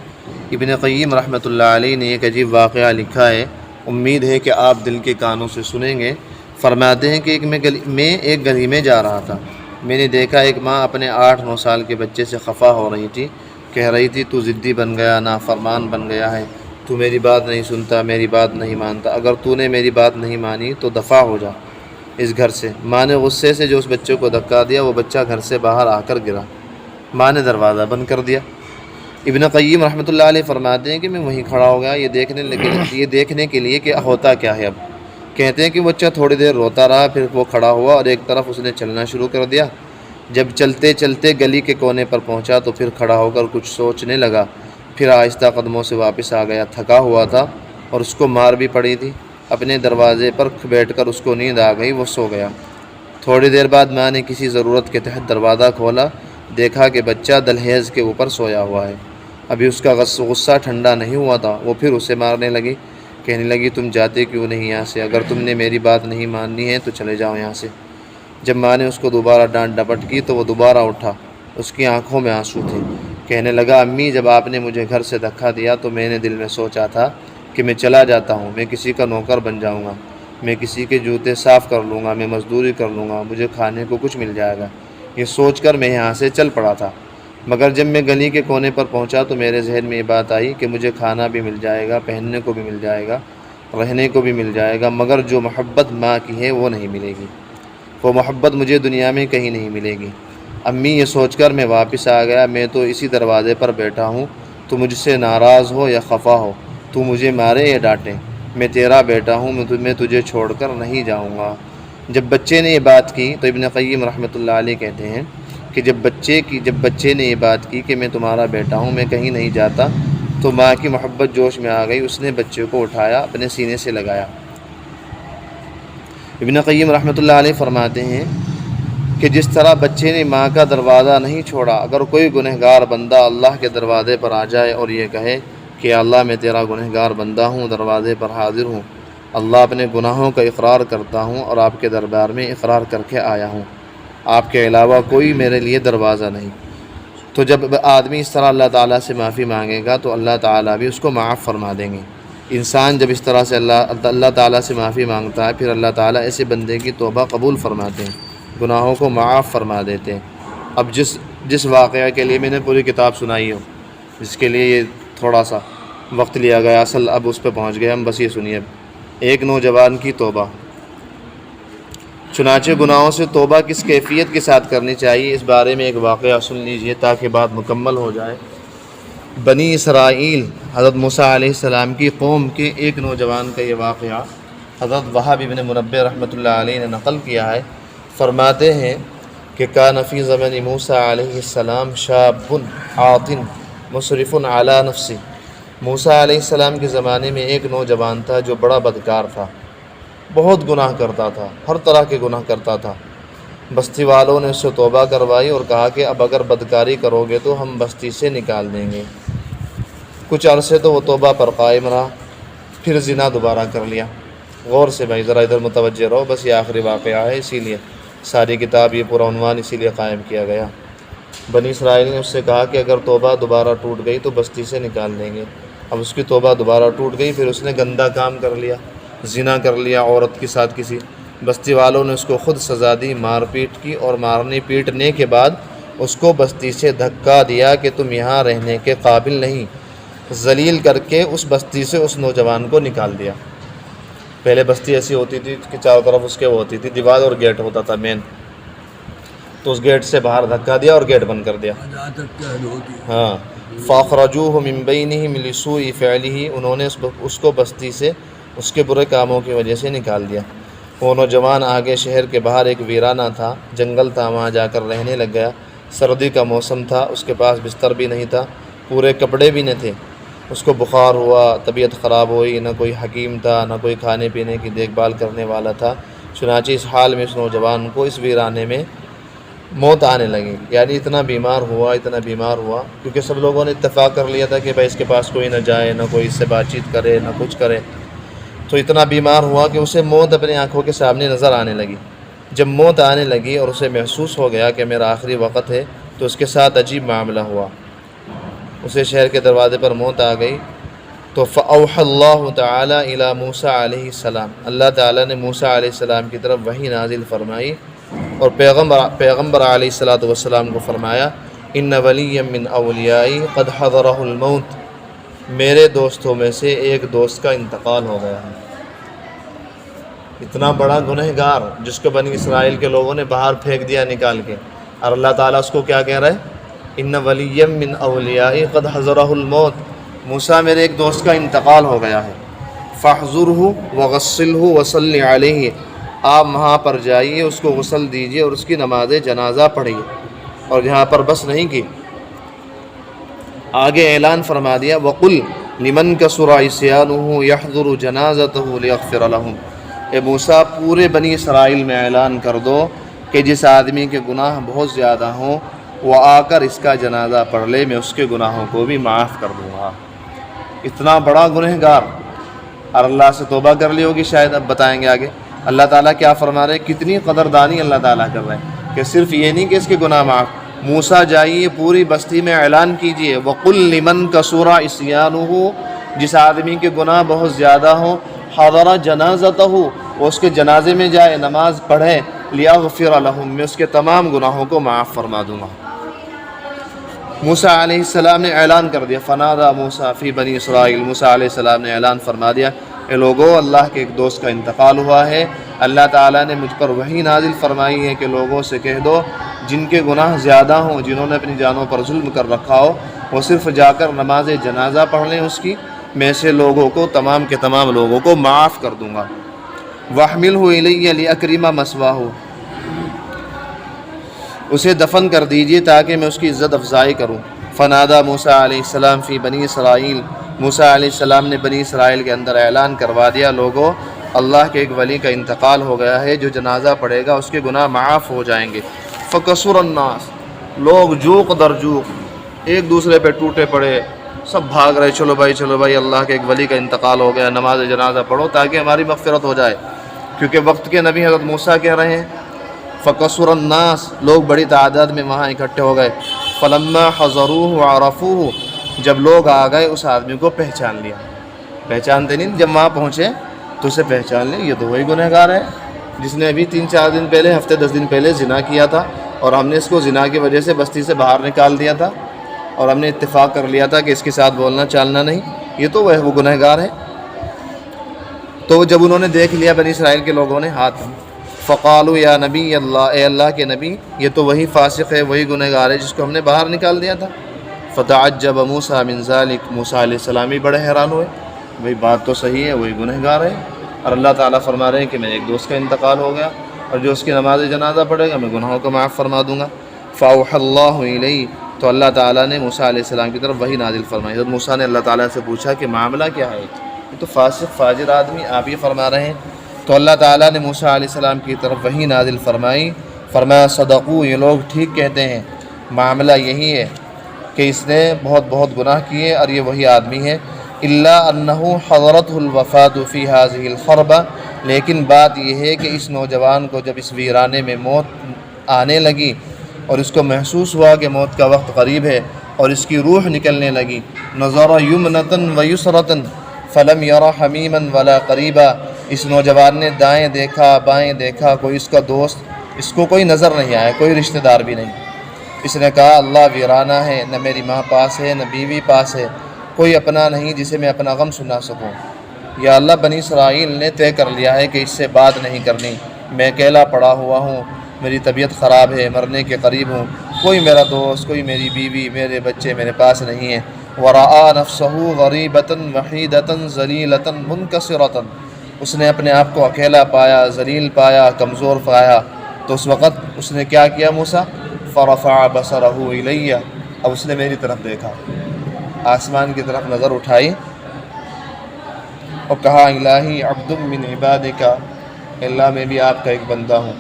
ابن قیم رحمۃ اللہ علیہ نے ایک عجیب واقعہ لکھا ہے، امید ہے کہ آپ دل کے کانوں سے سنیں گے۔ فرماتے ہیں کہ میں ایک گلی میں جا رہا تھا، میں نے دیکھا ایک ماں اپنے 8-9 سال کے بچے سے خفا ہو رہی تھی، کہہ رہی تھی تو ضدی بن گیا، نافرمان بن گیا ہے، تو میری بات نہیں سنتا، میری بات نہیں مانتا، اگر تو نے میری بات نہیں مانی تو دفع ہو جا اس گھر سے۔ ماں نے غصے سے جو اس بچے کو دھکا دیا، وہ بچہ گھر سے باہر آ کر گرا، ماں نے دروازہ بند کر دیا۔ ابن قیم رحمۃ اللہ علیہ فرماتے ہیں کہ میں وہیں کھڑا ہو گیا یہ دیکھنے کے لیے کہ ہوتا کیا ہے۔ اب کہتے ہیں کہ بچہ تھوڑی دیر روتا رہا، پھر وہ کھڑا ہوا اور ایک طرف اس نے چلنا شروع کر دیا۔ جب چلتے چلتے گلی کے کونے پر پہنچا تو پھر کھڑا ہو کر کچھ سوچنے لگا، پھر آہستہ قدموں سے واپس آ گیا۔ تھکا ہوا تھا اور اس کو مار بھی پڑی تھی۔ اپنے دروازے پر بیٹھ کر اس کو نیند آ گئی، وہ سو گیا۔ تھوڑی دیر بعد ماں نے کسی ضرورت کے تحت دروازہ کھولا، دیکھا کہ بچہ دہلیز کے اوپر سویا ہوا ہے۔ ابھی اس کا غصہ ٹھنڈا نہیں ہوا تھا، وہ پھر اسے مارنے لگی، کہنے لگی تم جاتے کیوں نہیں یہاں سے؟ اگر تم نے میری بات نہیں ماننی ہے تو چلے جاؤ یہاں سے۔ جب ماں نے اس کو دوبارہ ڈانٹ ڈپٹ کی تو وہ دوبارہ اٹھا، اس کی آنکھوں میں آنسو تھے۔ کہنے لگا امی، جب آپ نے مجھے گھر سے دھکا دیا تو میں نے دل میں سوچا تھا کہ میں چلا جاتا ہوں، میں کسی کا نوکر بن جاؤں گا، میں کسی کے جوتے صاف کر لوں گا، میں مزدوری کر لوں گا، مجھے کھانے کو کچھ مل جائے گا، یہ سوچ کر میں یہاں سے چل پڑا تھا۔ مگر جب میں گلی کے کونے پر پہنچا تو میرے ذہن میں یہ بات آئی کہ مجھے کھانا بھی مل جائے گا، پہننے کو بھی مل جائے گا، رہنے کو بھی مل جائے گا، مگر جو محبت ماں کی ہے وہ نہیں ملے گی، وہ محبت مجھے دنیا میں کہیں نہیں ملے گی۔ امی، یہ سوچ کر میں واپس آ گیا، میں تو اسی دروازے پر بیٹھا ہوں، تو مجھ سے ناراض ہو یا خفا ہو، تو مجھے مارے یا ڈانٹے، میں تیرا بیٹا ہوں، میں تجھے چھوڑ کر نہیں جاؤں گا۔ جب بچے نے یہ بات کی تو ابن قیم رحمۃ اللہ علیہ کہتے ہیں کہ جب بچے نے یہ بات کی کہ میں تمہارا بیٹا ہوں، میں کہیں نہیں جاتا، تو ماں کی محبت جوش میں آ گئی، اس نے بچے کو اٹھایا، اپنے سینے سے لگایا۔ ابن قیم رحمۃ اللہ علیہ فرماتے ہیں کہ جس طرح بچے نے ماں کا دروازہ نہیں چھوڑا، اگر کوئی گنہگار بندہ اللہ کے دروازے پر آ جائے اور یہ کہے کہ اللہ میں تیرا گنہگار بندہ ہوں، دروازے پر حاضر ہوں، اللہ اپنے گناہوں کا اقرار کرتا ہوں اور آپ کے دربار میں اقرار کر کے آیا ہوں، آپ کے علاوہ کوئی میرے لیے دروازہ نہیں، تو جب آدمی اس طرح اللہ تعالیٰ سے معافی مانگے گا تو اللہ تعالیٰ بھی اس کو معاف فرما دیں گے۔ انسان جب اس طرح سے اللہ تعالیٰ سے معافی مانگتا ہے، پھر اللہ تعالیٰ ایسے بندے کی توبہ قبول فرماتے ہیں، گناہوں کو معاف فرما دیتے ہیں۔ اب جس واقعہ کے لیے میں نے پوری کتاب سنائی ہو، جس کے لیے یہ تھوڑا سا وقت لیا گیا، اصل اب اس پہ پہنچ گئے ہم، بس یہ سنیے۔ ایک نوجوان کی توبہ۔ چنانچہ گناہوں سے توبہ کس کیفیت کے ساتھ کرنی چاہیے، اس بارے میں ایک واقعہ سن لیجئے تاکہ بات مکمل ہو جائے۔ بنی اسرائیل، حضرت موسیٰ علیہ السلام کی قوم کے ایک نوجوان کا یہ واقعہ حضرت وہب بن منبہ رحمۃ اللہ علیہ نے نقل کیا ہے۔ فرماتے ہیں کہ کان فی زمن موسیٰ علیہ السلام شاب عاط مسرف علی نفسہ، موسیٰ علیہ السلام کے زمانے میں ایک نوجوان تھا جو بڑا بدکار تھا، بہت گناہ کرتا تھا، ہر طرح کے گناہ کرتا تھا، بستی والوں نے اس سے توبہ کروائی اور کہا کہ اب اگر بدکاری کرو گے تو ہم بستی سے نکال دیں گے۔ کچھ عرصے تو وہ توبہ پر قائم رہا، پھر زنا دوبارہ کر لیا۔ غور سے بھائی ذرا ادھر متوجہ رہو، بس یہ آخری واقعہ ہے، اسی لیے ساری کتاب یہ پورا عنوان اسی لیے قائم کیا گیا۔ بنی اسرائیل نے اس سے کہا کہ اگر توبہ دوبارہ ٹوٹ گئی تو بستی سے نکال دیں گے۔ اب اس کی توبہ دوبارہ ٹوٹ گئی، پھر اس نے گندا کام کر لیا، زنا کر لیا عورت کے ساتھ کسی۔ بستی والوں نے اس کو خود سزا دی، مار پیٹ کی، اور مارنے پیٹنے کے بعد اس کو بستی سے دھکا دیا کہ تم یہاں رہنے کے قابل نہیں، ذلیل کر کے اس بستی سے اس نوجوان کو نکال دیا۔ پہلے بستی ایسی ہوتی تھی کہ چاروں طرف اس کے وہ ہوتی تھی دیوار اور گیٹ ہوتا تھا مین، تو اس گیٹ سے باہر دھکا دیا اور گیٹ بند کر دیا۔ ہاں، فَأَخْرَجُوهُ مِن بَيْنِهِمْ لِسُوءِ فِعْلِهِ، انہوں نے اس کو بستی سے اس کے برے کاموں کی وجہ سے نکال دیا۔ وہ نوجوان آگے شہر کے باہر ایک ویرانہ تھا، جنگل تھا، وہاں جا کر رہنے لگ گیا۔ سردی کا موسم تھا، اس کے پاس بستر بھی نہیں تھا، پورے کپڑے بھی نہیں تھے۔ اس کو بخار ہوا، طبیعت خراب ہوئی، نہ کوئی حکیم تھا، نہ کوئی کھانے پینے کی دیکھ بھال کرنے والا تھا۔ چنانچہ اس حال میں اس نوجوان کو اس ویرانے میں موت آنے لگی، یعنی اتنا بیمار ہوا کیونکہ سب لوگوں نے اتفاق کر لیا تھا کہ بھائی اس کے پاس کوئی نہ جائے، نہ کوئی اس سے بات چیت کرے، نہ کچھ کرے۔ تو اتنا بیمار ہوا کہ اسے موت اپنی آنکھوں کے سامنے نظر آنے لگی۔ جب موت آنے لگی اور اسے محسوس ہو گیا کہ میرا آخری وقت ہے، تو اس کے ساتھ عجیب معاملہ ہوا۔ اسے شہر کے دروازے پر موت آ گئی تو فَأَوْحَى اللَّهُ تَعَالَى إِلَى مُوسَىٰ علیہ السلام، اللہ تعالیٰ نے موسیٰ علیہ السلام کی طرف وحی نازل فرمائی اور پیغمبر علیہ السلام کو فرمایا، إِنَّ وَلِيًّا مِّنْ أَوْلِيَائِي قَدْ حَضَرَهُ الْمَوْتِ، میرے دوستوں میں سے ایک دوست کا انتقال ہو گیا ہے۔ اتنا بڑا گنہگار جس کو بنی اسرائیل کے لوگوں نے باہر پھینک دیا نکال کے، اور اللہ تعالیٰ اس کو کیا کہہ رہا ہے؟ ان ولیّ من اولیاء قد حضرہ الموت، موسیٰ میرے ایک دوست کا انتقال ہو گیا ہے، فاحضرہ وغسلہ وصلی علیہ، آپ وہاں پر جائیے، اس کو غسل دیجیے اور اس کی نماز جنازہ پڑھیے۔ اور یہاں پر بس نہیں کی، آگے اعلان فرما دیا، وقل لمن کثر عصیانہ یحضر جنازتہ لیغفر لہم، اے موسیٰ پورے بنی اسرائیل میں اعلان کر دو کہ جس آدمی کے گناہ بہت زیادہ ہوں وہ آ کر اس کا جنازہ پڑھ لے، میں اس کے گناہوں کو بھی معاف کر دوں گا۔ اتنا بڑا گنہگار، اور اللہ سے توبہ کر لی ہوگی شاید، اب بتائیں گے آگے اللہ تعالیٰ کیا فرما رہے، کتنی قدردانی اللہ تعالیٰ کر رہے ہیں کہ صرف یہ نہیں کہ اس کے گناہ معاف، موسیٰ جائیے پوری بستی میں اعلان کیجئے، وَقُلْ لِمَنْ كَثُرَ عِصْيَانُهُ، جس آدمی کے گناہ بہت زیادہ ہوں، حَضَرَ جَنَازَتَهُ، وہ اس کے جنازے میں جائے، نماز پڑھے، لِيَغْفِرَ لَهُم، میں اس کے تمام گناہوں کو معاف فرما دوں گا۔ موسیٰ علیہ السلام نے اعلان کر دیا، فنادا موسیٰ فی بنی اسرائیل، موسیٰ علیہ السلام نے اعلان فرما دیا، اے لوگو اللہ کے ایک دوست کا انتقال ہوا ہے، اللہ تعالیٰ نے مجھ پر وحی نازل فرمائی ہے کہ لوگوں سے کہہ دو جن کے گناہ زیادہ ہوں، جنہوں نے اپنی جانوں پر ظلم کر رکھا ہو، وہ صرف جا کر نماز جنازہ پڑھ لیں اس کی، میں سے لوگوں کو، تمام کے تمام لوگوں کو معاف کر دوں گا۔ وَاحْمِلْهُ إِلَيَّ لِأَكْرِمَ مَثْوَاهُ، اسے دفن کر دیجیے تاکہ میں اس کی عزت افزائی کروں۔ فنادا موسیٰ علیہ السلام فی بنی اسرائیل، موسیٰ علیہ السلام نے بنی اسرائیل کے اندر اعلان کروا دیا، لوگوں اللہ کے ایک ولی کا انتقال ہو گیا ہے، جو جنازہ پڑھے گا اس کے گناہ معاف ہو جائیں گے۔ فکثر الناس، لوگ جوق در جوق ایک دوسرے پہ ٹوٹے پڑے، سب بھاگ رہے، چلو بھائی اللہ کے ایک ولی کا انتقال ہو گیا، نماز جنازہ پڑھو تاکہ ہماری مغفرت ہو جائے، کیونکہ وقت کے نبی حضرت موسیٰ کہہ رہے ہیں فکثر الناس، لوگ بڑی تعداد میں وہاں اکٹھے ہو گئے۔ فلما حضروہ وعرفوہ، جب لوگ آ گئے اس آدمی کو پہچان لیا، پہچانتے نہیں، جب وہاں پہنچے تو اسے پہچان لیا، یہ تو وہی گنہگار ہے جس نے ابھی 3-4 دن پہلے، ہفتے 10 دن پہلے زنا کیا تھا، اور ہم نے اس کو زنا کی وجہ سے بستی سے باہر نکال دیا تھا، اور ہم نے اتفاق کر لیا تھا کہ اس کے ساتھ بولنا چالنا نہیں، یہ تو وہ گنہگار ہے۔ تو جب انہوں نے دیکھ لیا بنی اسرائیل کے لوگوں نے ہاتھ، فقالوا یا نبی اللہ، اے اللہ کے نبی، یہ تو وہی فاسق ہے، وہی گنہگار ہے جس کو ہم نے باہر نکال دیا تھا۔ فتعجب موسیٰ من ذلک، موسیٰ علیہ السلام بھی بڑے حیران ہوئے، بھئی بات تو صحیح ہے، وہی گنہگار ہے، اور اللہ تعالیٰ فرما رہے ہیں کہ میرے ایک دوست کا انتقال ہو گیا، اور جو اس کی نماز جنازہ پڑھے گا میں گناہوں کو معاف فرما دوں گا۔ فاوحى اللہ الیہ، تو اللہ تعالیٰ نے موسیٰ علیہ السلام کی طرف وحی نازل فرمائی۔ حضرت موسیٰ نے اللہ تعالیٰ سے پوچھا کہ معاملہ کیا ہے، یہ تو فاسق فاجر آدمی، آپ یہ فرما رہے ہیں؟ تو اللہ تعالیٰ نے موسیٰ علیہ السلام کی طرف وحی نازل فرمائی، فرمایا صدقو، یہ لوگ ٹھیک کہتے ہیں، معاملہ یہی ہے کہ اس نے بہت بہت گناہ کیے اور یہ وہی آدمی ہے۔ الا انہ حضرتہ الوفاۃ فی ہذہ الخربہ، لیکن بات یہ ہے کہ اس نوجوان کو جب اس ویرانے میں موت آنے لگی اور اس کو محسوس ہوا کہ موت کا وقت قریب ہے اور اس کی روح نکلنے لگی، نظر یمنۃ و یسرۃ فلم یر حمیما ولا قریبا، اس نوجوان نے دائیں دیکھا بائیں دیکھا، کوئی اس کا دوست اس کو کوئی نظر نہیں آیا، کوئی رشتہ دار بھی نہیں۔ اس نے کہا اللہ ویرانہ ہے، نہ میری ماں پاس ہے نہ بیوی پاس ہے، کوئی اپنا نہیں جسے میں اپنا غم سنا سکوں۔ یا اللہ بنی اسرائیل نے طے کر لیا ہے کہ اس سے بات نہیں کرنی، میں اکیلا پڑا ہوا ہوں، میری طبیعت خراب ہے، مرنے کے قریب ہوں، کوئی میرا دوست، کوئی میری بیوی، میرے بچے میرے پاس نہیں ہیں۔ ورآ نفسہ غریبۃ وحیدۃ ذلیلۃ منکسرۃ، اس نے اپنے آپ کو اکیلا پایا، ذلیل پایا، کمزور پایا، تو اس وقت اس نے کیا کیا موسیٰ؟ فرفع بصرہ الی، اب اس نے میری طرف دیکھا، آسمان کی طرف نظر اٹھائی اور کہا الہی عبد من عبادک، اللہ میں بھی آپ کا ایک بندہ ہوں،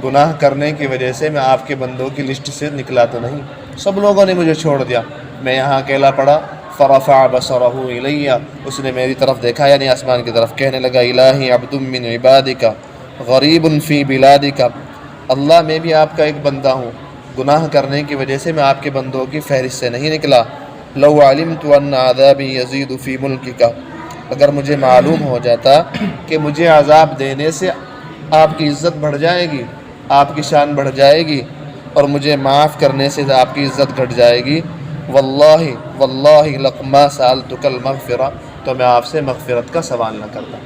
گناہ کرنے کی وجہ سے میں آپ کے بندوں کی لسٹ سے نکلا تو نہیں، سب لوگوں نے مجھے چھوڑ دیا، میں یہاں اکیلا پڑا۔ فرفع بصرہ الی، اس نے میری طرف دیکھا یعنی آسمان کی طرف، کہنے لگا الہی عبد من عبادک غریب فی بلادک، اللہ میں بھی آپ کا ایک بندہ ہوں، گناہ کرنے کی وجہ سے میں آپ کے بندوں کی فہرست سے نہیں نکلا۔ لو علمت ان عذابی یزید فی ملکک، اگر مجھے معلوم ہو جاتا کہ مجھے عذاب دینے سے آپ کی عزت بڑھ جائے گی، آپ کی شان بڑھ جائے گی، اور مجھے معاف کرنے سے آپ کی عزت گھٹ جائے گی، واللہ واللہ لما سألتک المغفرہ، تو میں آپ سے مغفرت کا سوال نہ کرتا۔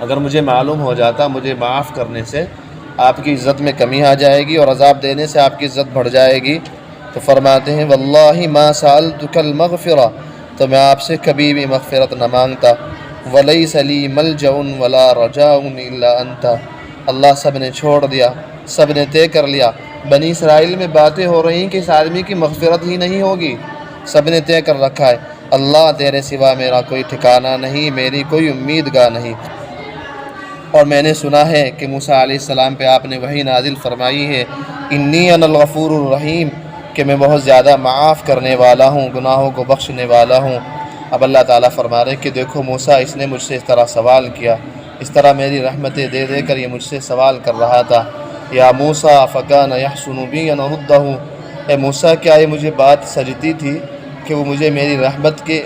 اگر مجھے معلوم ہو جاتا مجھے معاف کرنے سے آپ کی عزت میں کمی آ جائے گی اور عذاب دینے سے آپ کی عزت بڑھ جائے گی، تو فرماتے ہیں واللہ ما سألتک المغفرہ، تو میں آپ سے کبھی بھی مغفرت نہ مانگتا۔ ولیس لی ملجأ ولا رجاء الا انت، اللہ سب نے چھوڑ دیا، سب نے طے کر لیا، بنی اسرائیل میں باتیں ہو رہی ہیں کہ اس آدمی کی مغفرت ہی نہیں ہوگی، سب نے طے کر رکھا ہے اللہ تیرے سوا میرا کوئی ٹھکانہ نہیں، میری کوئی امیدگاہ نہیں۔ اور میں نے سنا ہے کہ موسیٰ علیہ السلام پہ آپ نے وحی نازل فرمائی ہے انی انا الغفور الرحیم، کہ میں بہت زیادہ معاف کرنے والا ہوں، گناہوں کو بخشنے والا ہوں۔ اب اللہ تعالیٰ فرما رہے کہ دیکھو موسیٰ اس نے مجھ سے اس طرح سوال کیا، اس طرح میری رحمتیں دے دے کر یہ مجھ سے سوال کر رہا تھا۔ یا موسیٰ فکان یحسن بی ان اردہ، اے موسیٰ کیا یہ مجھے بات سجتی تھی کہ وہ مجھے میری رحمت کے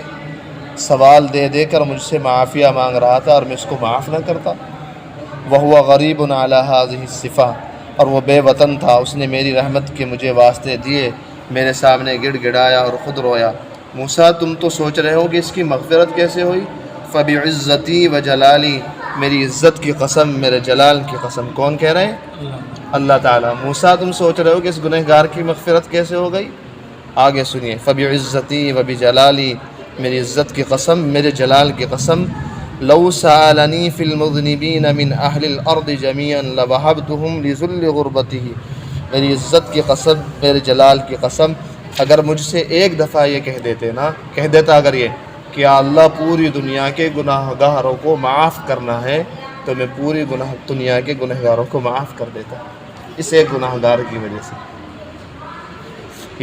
سوال دے دے کر مجھ سے معافیہ مانگ رہا تھا اور میں اس کو معاف نہ کرتا؟ وہو غریب علی ہذہ الصفہ، اور وہ بے وطن تھا، اس نے میری رحمت کے مجھے واسطے دیے، میرے سامنے گڑ گڑایا اور خود رویا۔ موسیٰ تم تو سوچ رہے ہو کہ اس کی مغفرت کیسے ہوئی؟ فبعزتی و جلالی، میری عزت کی قسم، میرے جلال کی قسم۔ کون کہہ رہے ہیں؟ اللہ تعالیٰ۔ موسیٰ تم سوچ رہے ہو کہ اس گنہگار کی مغفرت کیسے ہو گئی؟ آگے سنیے، فبعزتی و بجلالی، میری عزت کی قسم، میرے جلال کی قسم، لو سألنی فی المذنبین من اہل الارض جمیعا لوہبتہم لذل غربتہ، میری عزت کی قسم، میرے جلال کی قسم، اگر مجھ سے ایک دفعہ یہ کہہ دیتا اگر یہ کہ یا اللہ پوری دنیا کے گناہ گاروں کو معاف کرنا ہے، تو میں پوری دنیا کے گناہ گاروں کو معاف کر دیتا اس ایک گناہ گار کی وجہ سے۔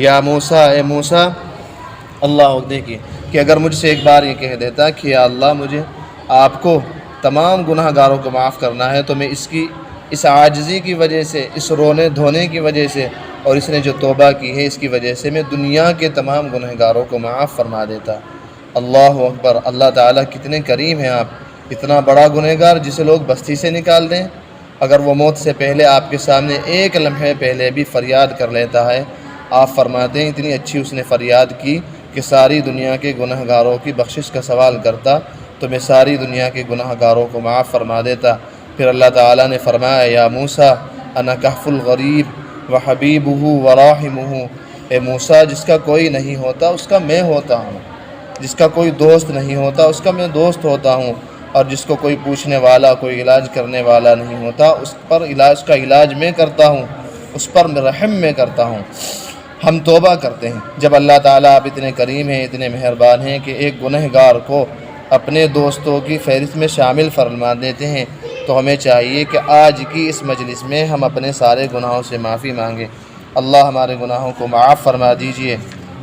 یا موسیٰ، اے موسیٰ، اللہ دیکھیے کہ اگر مجھ سے ایک بار یہ کہہ دیتا کہ یا اللہ مجھے آپ کو تمام گناہ گاروں کو معاف کرنا ہے، تو میں اس عاجزی کی وجہ سے، اس رونے دھونے کی وجہ سے، اور اس نے جو توبہ کی ہے اس کی وجہ سے میں دنیا کے تمام گناہ گاروں کو معاف فرما دیتا۔ اللہ اکبر، اللہ تعالیٰ کتنے کریم ہیں آپ، اتنا بڑا گنہگار جسے لوگ بستی سے نکال دیں، اگر وہ موت سے پہلے آپ کے سامنے ایک لمحے پہلے بھی فریاد کر لیتا ہے، آپ فرماتے ہیں اتنی اچھی اس نے فریاد کی کہ ساری دنیا کے گناہ گاروں کی بخشش کا سوال کرتا تو میں ساری دنیا کے گناہ گاروں کو معاف فرما دیتا۔ پھر اللہ تعالیٰ نے فرمایا یا موسیٰ انا کہف الغریب و حبیبہ و راحمہ، اے موسیٰ جس کا کوئی نہیں ہوتا اس کا میں ہوتا ہوں، جس کا کوئی دوست نہیں ہوتا اس کا میں دوست ہوتا ہوں، اور جس کو کوئی پوچھنے والا، کوئی علاج کرنے والا نہیں ہوتا اس پر علاج کا علاج میں کرتا ہوں، اس پر رحم میں کرتا ہوں۔ ہم توبہ کرتے ہیں جب اللہ تعالیٰ آپ اتنے کریم ہیں، اتنے مہربان ہیں کہ ایک گنہگار کو اپنے دوستوں کی فہرست میں شامل فرما دیتے ہیں، تو ہمیں چاہیے کہ آج کی اس مجلس میں ہم اپنے سارے گناہوں سے معافی مانگیں۔ اللہ ہمارے گناہوں کو معاف فرما دیجئے،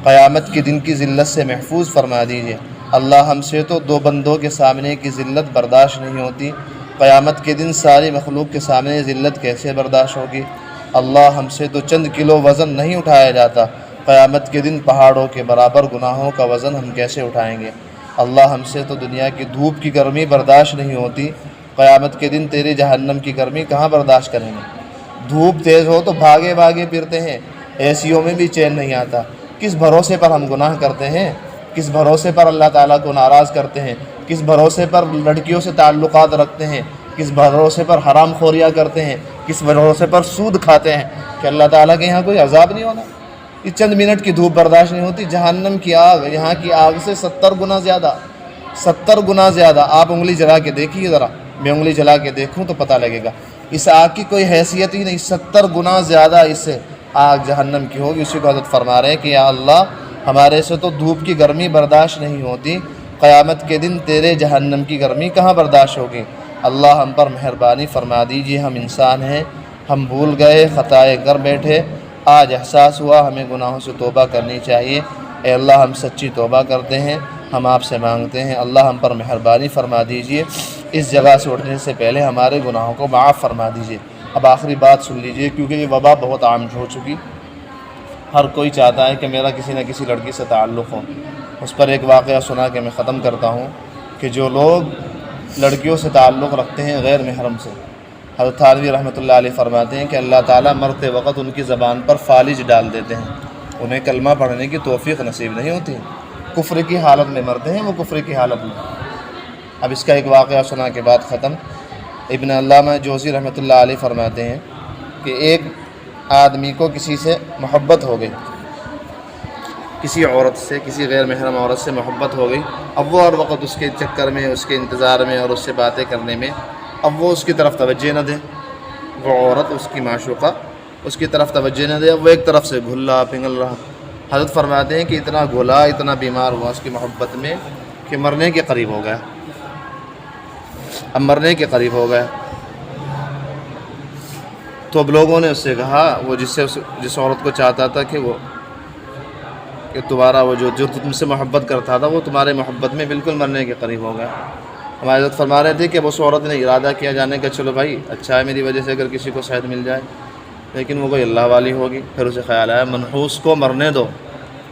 قیامت کے دن کی ذلت سے محفوظ فرما دیجئے۔ اللہ ہم سے تو دو بندوں کے سامنے کی ذلت برداشت نہیں ہوتی، قیامت کے دن ساری مخلوق کے سامنے ذلت کیسے برداشت ہوگی؟ اللہ ہم سے تو چند کلو وزن نہیں اٹھایا جاتا، قیامت کے دن پہاڑوں کے برابر گناہوں کا وزن ہم کیسے اٹھائیں گے؟ اللہ ہم سے تو دنیا کی دھوپ کی گرمی برداشت نہیں ہوتی، قیامت کے دن تیری جہنم کی گرمی کہاں برداشت کریں گے؟ دھوپ تیز ہو تو بھاگے بھاگے پھرتے ہیں، ایسیوں میں بھی چین نہیں آتا۔ کس بھروسے پر ہم گناہ کرتے ہیں؟ کس بھروسے پر اللہ تعالیٰ کو ناراض کرتے ہیں؟ کس بھروسے پر لڑکیوں سے تعلقات رکھتے ہیں؟ کس بھروسے پر حرام خوریاں کرتے ہیں؟ کس بھروسے پر سود کھاتے ہیں کہ اللہ تعالیٰ کے یہاں کوئی عذاب نہیں ہونا؟ یہ چند منٹ کی دھوپ برداشت نہیں ہوتی، جہنم کی آگ یہاں کی آگ سے 70 گنا زیادہ، 70 گنا زیادہ۔ آپ انگلی جلا کے دیکھیے ذرا، میں انگلی جلا کے دیکھوں تو پتہ لگے گا، اس آگ کی کوئی حیثیت ہی نہیں، 70 گنا زیادہ اس سے آگ جہنم کی ہوگی۔ اسی کو حضرت فرما رہے ہیں کہ یا اللہ ہمارے سے تو دھوپ کی گرمی برداشت نہیں ہوتی، قیامت کے دن تیرے جہنم کی گرمی کہاں برداشت ہوگی؟ اللہ ہم پر مہربانی فرما دیجیے، ہم انسان ہیں، ہم بھول گئے، خطائیں کر بیٹھے، آج احساس ہوا ہمیں گناہوں سے توبہ کرنی چاہیے۔ اے اللہ ہم سچی توبہ کرتے ہیں، ہم آپ سے مانگتے ہیں اللہ ہم پر مہربانی فرما دیجیے، اس جگہ سے اٹھنے سے پہلے ہمارے گناہوں کو معاف فرما دیجیے۔ اب آخری بات سن لیجیے، کیونکہ یہ وبا بہت عام ہو چکی، ہر کوئی چاہتا ہے کہ میرا کسی نہ کسی لڑکی سے تعلق ہو۔ اس پر ایک واقعہ سنا کے میں ختم کرتا ہوں کہ جو لوگ لڑکیوں سے تعلق رکھتے ہیں غیر محرم سے، حضرت تھانوی رحمۃ اللہ علیہ فرماتے ہیں کہ اللہ تعالیٰ مرتے وقت ان کی زبان پر فالج ڈال دیتے ہیں، انہیں کلمہ پڑھنے کی توفیق نصیب نہیں ہوتی، کفر کی حالت میں مرتے ہیں وہ، کفر کی حالت میں۔ اب اس کا ایک واقعہ سنا کے بعد ختم۔ ابن علامہ جوزی رحمۃ اللہ علیہ فرماتے ہیں کہ ایک آدمی کو کسی سے محبت ہو گئی، کسی عورت سے، کسی غیر محرم عورت سے محبت ہو گئی، اب وہ ہر وقت اس کے چکر میں، اس کے انتظار میں اور اس سے باتیں کرنے میں، اب وہ اس کی طرف توجہ نہ دے، وہ عورت اس کی معشوقہ اس کی طرف توجہ نہ دے، اب وہ ایک طرف سے گھل رہا پنگل رہا۔ حضرت فرماتے ہیں کہ اتنا گھلا، اتنا بیمار ہوا اس کی محبت میں کہ مرنے کے قریب ہو گیا، اب مرنے کے قریب ہو گیا۔ تو اب لوگوں نے اس سے کہا، وہ جس عورت کو چاہتا تھا کہ تمہارا وہ جو تم سے محبت کرتا تھا وہ تمہارے محبت میں بالکل مرنے کے قریب ہو گیا۔ ہمارے حضرت فرما رہے تھے کہ اس عورت نے ارادہ کیا جانے کا، چلو بھائی اچھا ہے میری وجہ سے اگر کسی کو شاید مل جائے، لیکن وہ کوئی اللہ والی ہوگی۔ پھر اسے خیال آیا منحوس کو مرنے دو،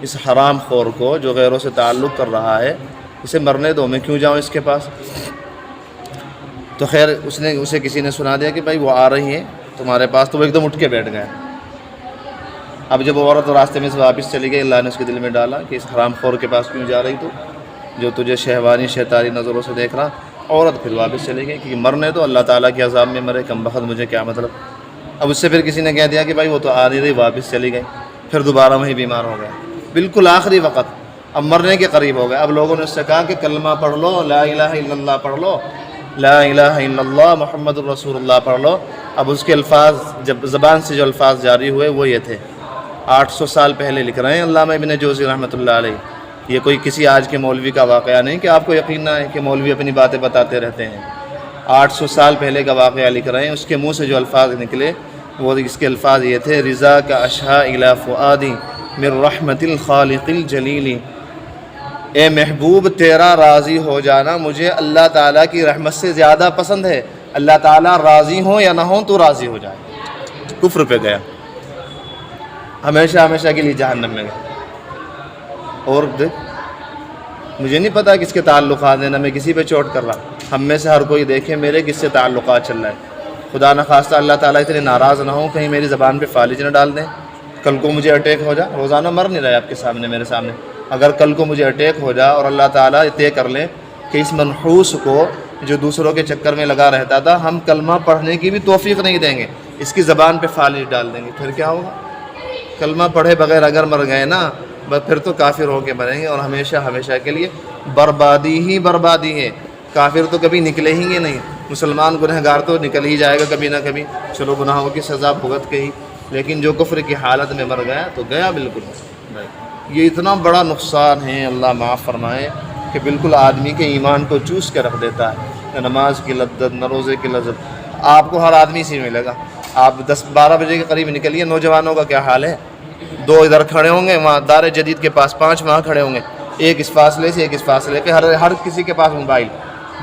اس حرام خور کو جو غیروں سے تعلق کر رہا ہے اسے مرنے دو، میں کیوں جاؤں اس کے پاس۔ تو خیر اسے کسی نے سنا دیا کہ بھائی وہ آ رہی ہیں تمہارے پاس، تو وہ ایک دم اٹھ کے بیٹھ گیا۔ اب جب وہ عورت راستے میں سے واپس چلی گئی، اللہ نے اس کے دل میں ڈالا کہ اس حرام خور کے پاس کیوں جا رہی تو، جو تجھے شہوانی شیطانی نظروں سے دیکھ رہا۔ عورت پھر واپس چلی گئی کہ مرنے تو اللہ تعالیٰ کے عذاب میں مرے، کم بخت مجھے کیا مطلب۔ اب اس سے پھر کسی نے کہہ دیا کہ بھائی وہ تو آ نہیں رہی، واپس چلی گئی، پھر دوبارہ وہی بیمار ہو گیا، بالکل آخری وقت، اب مرنے کے قریب ہو گیا۔ اب لوگوں نے اس سے کہا کہ کلمہ پڑھ لو، لا الہ الا اللہ پڑھ لو، لا الہ الا اللہ محمد الرسول اللہ پڑھ لو۔ اب اس کے الفاظ جب زبان سے جو الفاظ جاری ہوئے وہ یہ تھے، 800 سال پہلے لکھ رہے ہیں علامہ ابن جوزی رحمۃ اللہ علیہ، یہ کوئی کسی آج کے مولوی کا واقعہ نہیں کہ آپ کو یقین نہ ہے کہ مولوی اپنی باتیں بتاتے رہتے ہیں، 800 سال پہلے کا واقعہ لکھ رہے ہیں۔ اس کے منہ سے جو الفاظ نکلے وہ اس کے الفاظ یہ تھے، رضا کا اشہا الی فؤادی من رحمت الخالق الجلیل، اے محبوب تیرا راضی ہو جانا مجھے اللہ تعالیٰ کی رحمت سے زیادہ پسند ہے، اللہ تعالیٰ راضی ہوں یا نہ ہوں تو راضی ہو جائے۔ کفر پہ گیا، ہمیشہ ہمیشہ کے لیے جہنم میں گیا۔ اور مجھے نہیں پتا کس کے تعلقات ہیں، نہ میں کسی پہ چوٹ کر رہا، ہم میں سے ہر کوئی دیکھے میرے کس سے تعلقات چل رہے ہیں۔ خدا نخواستہ اللہ تعالیٰ اتنے ناراض نہ ہوں کہیں میری زبان پہ فالج نہ ڈال دیں، کل کو مجھے اٹیک ہو جائے، روزانہ مر نہیں رہا ہے آپ کے سامنے میرے سامنے، اگر کل کو مجھے اٹیک ہو جائے اور اللہ تعالیٰ طے کر لیں کہ اس منحوس کو جو دوسروں کے چکر میں لگا رہتا تھا ہم کلمہ پڑھنے کی بھی توفیق نہیں دیں گے، اس کی زبان پہ فالج ڈال دیں گے، پھر کیا ہوگا؟ کلمہ پڑھے بغیر اگر مر گئے نا بس پھر تو کافر ہو کے مریں گے، اور ہمیشہ ہمیشہ کے لیے بربادی ہی بربادی ہے۔ کافر تو کبھی نکلے ہی گے نہیں، مسلمان گنہگار تو نکل ہی جائے گا کبھی نہ کبھی، چلو گناہوں کی سزا بھگت کے ہی، لیکن جو کفر کی حالت میں مر گیا تو گیا بالکل۔ یہ اتنا بڑا نقصان ہے، اللہ معاف فرمائے، کہ بالکل آدمی کے ایمان کو چوس کے رکھ دیتا ہے۔ نہ نماز کی لذت، نہ روزے کی لذت۔ آپ کو ہر آدمی سے ملے گا۔ آپ 10-12 بجے کے قریب نکلیے، نوجوانوں کا کیا حال ہے؟ 2 ادھر کھڑے ہوں گے، وہاں دار جدید کے پاس 5 وہاں کھڑے ہوں گے، ایک اس فاصلے سے ایک اس فاصلے پہ، ہر کسی کے پاس موبائل۔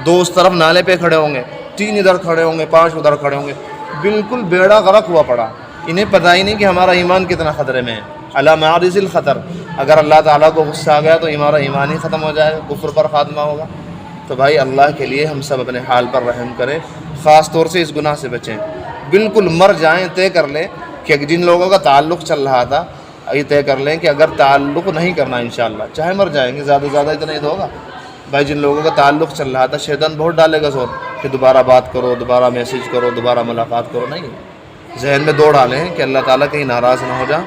2 اس طرف نالے پہ کھڑے ہوں گے، 3 ادھر کھڑے ہوں گے، 5 ادھر کھڑے ہوں گے، بالکل بیڑا غرق ہوا پڑا۔ انہیں پتہ ہی نہیں کہ ہمارا ایمان کتنا خطرے میں ہے۔ علی معرض الخطر، اگر اللہ تعالیٰ کو غصہ آ گیا تو ہمارا ایمان ہی ختم ہو جائے گا، کفر پر خاتمہ ہوگا۔ تو بھائی اللہ کے لیے ہم سب اپنے حال پر رحم کریں، خاص طور سے اس گناہ سے بچیں۔ بالکل مر جائیں، طے کر لیں کہ جن لوگوں کا تعلق چل رہا تھا، یہ طے کر لیں کہ اگر تعلق نہیں کرنا انشاءاللہ، چاہے مر جائیں گے، زیادہ زیادہ اتنا ہی تو ہوگا۔ بھائی جن لوگوں کا تعلق چل رہا تھا، شیطان بہت ڈالے گا زور کہ دوبارہ بات کرو، دوبارہ میسیج کرو، دوبارہ ملاقات کرو، نہیں، ذہن میں 2 ڈالیں کہ اللہ تعالیٰ کہیں ناراض نہ ہو جا،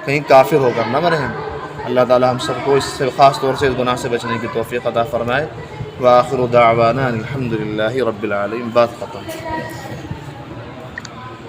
کہیں کافر ہو کر نہ مرے ہم۔ اللہ تعالیٰ ہم سب کو اس سے، خاص طور سے اس گناہ سے بچنے کی توفیق عطا فرمائے۔ وآخر دعوانا الحمد للہ رب العالمین۔ بات ختم۔